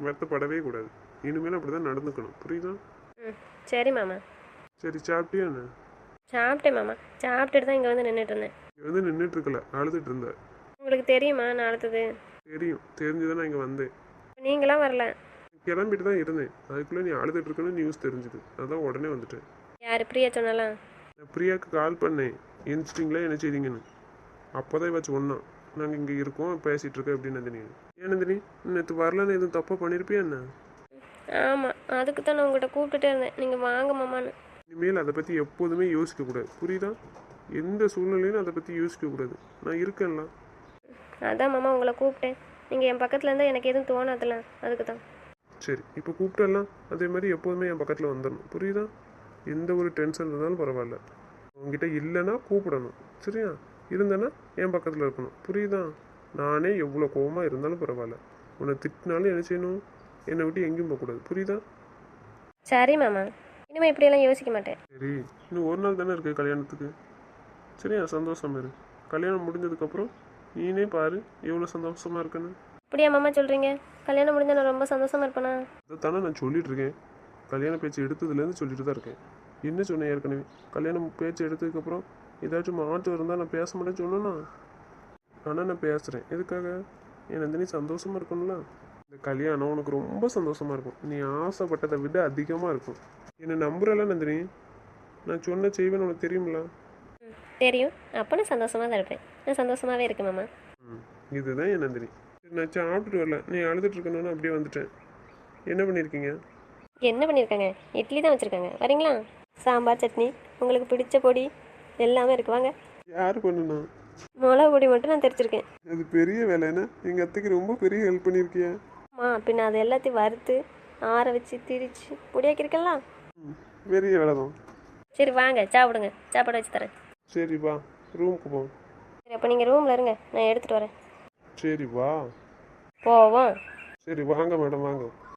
வருத்தப்படவே கூடாது, இனிமேல் அப்படி தான் நடந்துக்கணும், புரியுதா? ம், சரி மாமா. சரி, சாப்பிட்டியா என்ன? சாப்பிட்டேன் மாமா, சாப்பிட்டுட்டு தான் இங்கே வந்து நின்றுட்டு இருந்தேன். இங்கே வந்து நின்றுட்டு இருக்கல, அழுதுட்டு இருந்த. உங்களுக்கு தெரியுமா நான் அடுத்தது? தெரியும், தெரிஞ்சுதான் நான் இங்கே வந்தேன். நீங்களாம் வரல. கிளம்பிட்டு தான் இருந்தேன், அதுக்குள்ளே நீ அழுதுட்டு இருக்கன்னு நியூஸ் தெரிஞ்சுது, அதான் உடனே வந்துட்டேன். யார், பிரியா சொன்னாலாம்? நான் பிரியாவுக்கு கால் பண்ணேன், எந்திச்சிட்டிங்களா என்ன செய்றீங்கன்னு. அப்போ தான் வச்சு ஒன்றா நாங்கள் இங்கே இருக்கோம் பேசிகிட்டு இருக்கோம் அப்படின்னு நந்தினி. ஏன் நந்தினி, நேற்று வரலன்னு எதுவும் தப்பாக பண்ணியிருப்பியா என்ன? ஆமாம், அதுக்கு தான் நான் உங்கள்கிட்ட கூப்பிட்டுட்டே இருந்தேன், நீங்கள் வாங்க மாமான்னு. இனிமேல் அதை பற்றி எப்போதுமே யோசிக்கக்கூடாது, புரியுதா? எந்த சூழ்நிலையிலும் அதை பற்றி யோசிக்கக்கூடாது, நான் இருக்கேன்ல. அதான் மாமா உங்களை கூப்பிட்டேன், நீங்கள் என் பக்கத்தில் இருந்தால் எனக்கு எதுவும் தோணாதுல்ல, அதுக்கு தான். சரி, இப்போ கூப்பிட்டெல்லாம் அதே மாதிரி எப்போதுமே என் பக்கத்தில் வந்துடணும், புரியுதா? எந்த ஒரு டென்ஷன் இருந்தாலும் பரவாயில்ல, உங்ககிட்ட இல்லைன்னா கூப்பிடணும், சரியா? இருந்தேன்னா என் பக்கத்தில் இருக்கணும், புரியுதா? நானே எவ்வளோ கோவமாக இருந்தாலும் பரவாயில்ல, உன்னை திட்டினாலும் என்ன செய்யணும், என்னை விட்டு எங்கேயும் போகக்கூடாது, புரியுதா? சரி மாமா, இனிமேல் இப்படியெல்லாம் யோசிக்க மாட்டேன். சரி, இன்னும் ஒரு நாள் தானே இருக்குது கல்யாணத்துக்கு, சரியா? சந்தோஷமா இரு. கல்யாணம் முடிஞ்சதுக்கப்புறம் நீனே பாரு எவ்வளோ சந்தோஷமாக இருக்குன்னு. அப்படியா மாமா சொல்கிறீங்க? கல்யாணம் முடிஞ்சால் நான் ரொம்ப சந்தோஷமாக இருப்பேனா? அதை தானே நான் சொல்லிட்டு இருக்கேன், கல்யாண பேச்சு எடுத்ததுலேருந்து சொல்லிட்டு தான் இருக்கேன். என்ன சொன்னேன் ஏற்கனவே, கல்யாணம் பேச்சு எடுத்ததுக்கப்புறம் ஏதாச்சும் மாற்றம் இருந்தால் நான் பேச மாட்டேன்னு சொன்னேன்னா? ஆனால் நான் பேசுகிறேன், எதுக்காக? என் நந்தினி சந்தோஷமாக இருக்கணும்ல. இந்த கல்யாணம் உனக்கு ரொம்ப சந்தோஷமாக இருக்கும், நீ ஆசைப்பட்டதை விட அதிகமாக இருக்கும். என்னை நம்புறல நந்தினி, நான் சொன்ன செய்வேன்னு உனக்கு தெரியுமில்ல? தெரியும், அப்போ நான் சந்தோஷமாக தான் இருப்பேன், நான் சந்தோஷமாகவே இருக்கேன் மாமா. இதுதான் என் நந்தினி. நான் சாப்பிட்டுட்டு வரல, நீ அழுதுட்டு இருக்கணும்னு அப்படியே வந்துட்டேன். என்ன பண்ணியிருக்கீங்க? என்ன பண்ணியிருக்காங்க? இட்லி தான் வச்சுருக்காங்க, வரீங்களா? சாம்பார், சட்னி, உங்களுக்கு பிடிச்ச பொடி எல்லாமே இருக்குது வாங்க. யார் பண்ணுனா? மிளகு பொடி மட்டும் நான் தெரிச்சிருக்கேன். அது பெரிய வேலைன்னா எங்கள் அத்தைக்கு ரொம்ப பெரிய ஹெல்ப் பண்ணியிருக்கியா? பின்ன அது எல்லாத்தையும் வறுத்து ஆற வச்சு திரிச்சு பொடியாக்கிருக்கலாம். பெரிய வேலை தான். சரி வாங்க சாப்பிடுங்க, சாப்பாடு வச்சு தரேன். சரி வா, ரூமுக்கு போ. சரி அப்போ நீங்கள் ரூமில் இருங்க, நான் எடுத்துகிட்டு வரேன். சரி வா. போவோம். சரி வாங்க மேடம் வாங்க.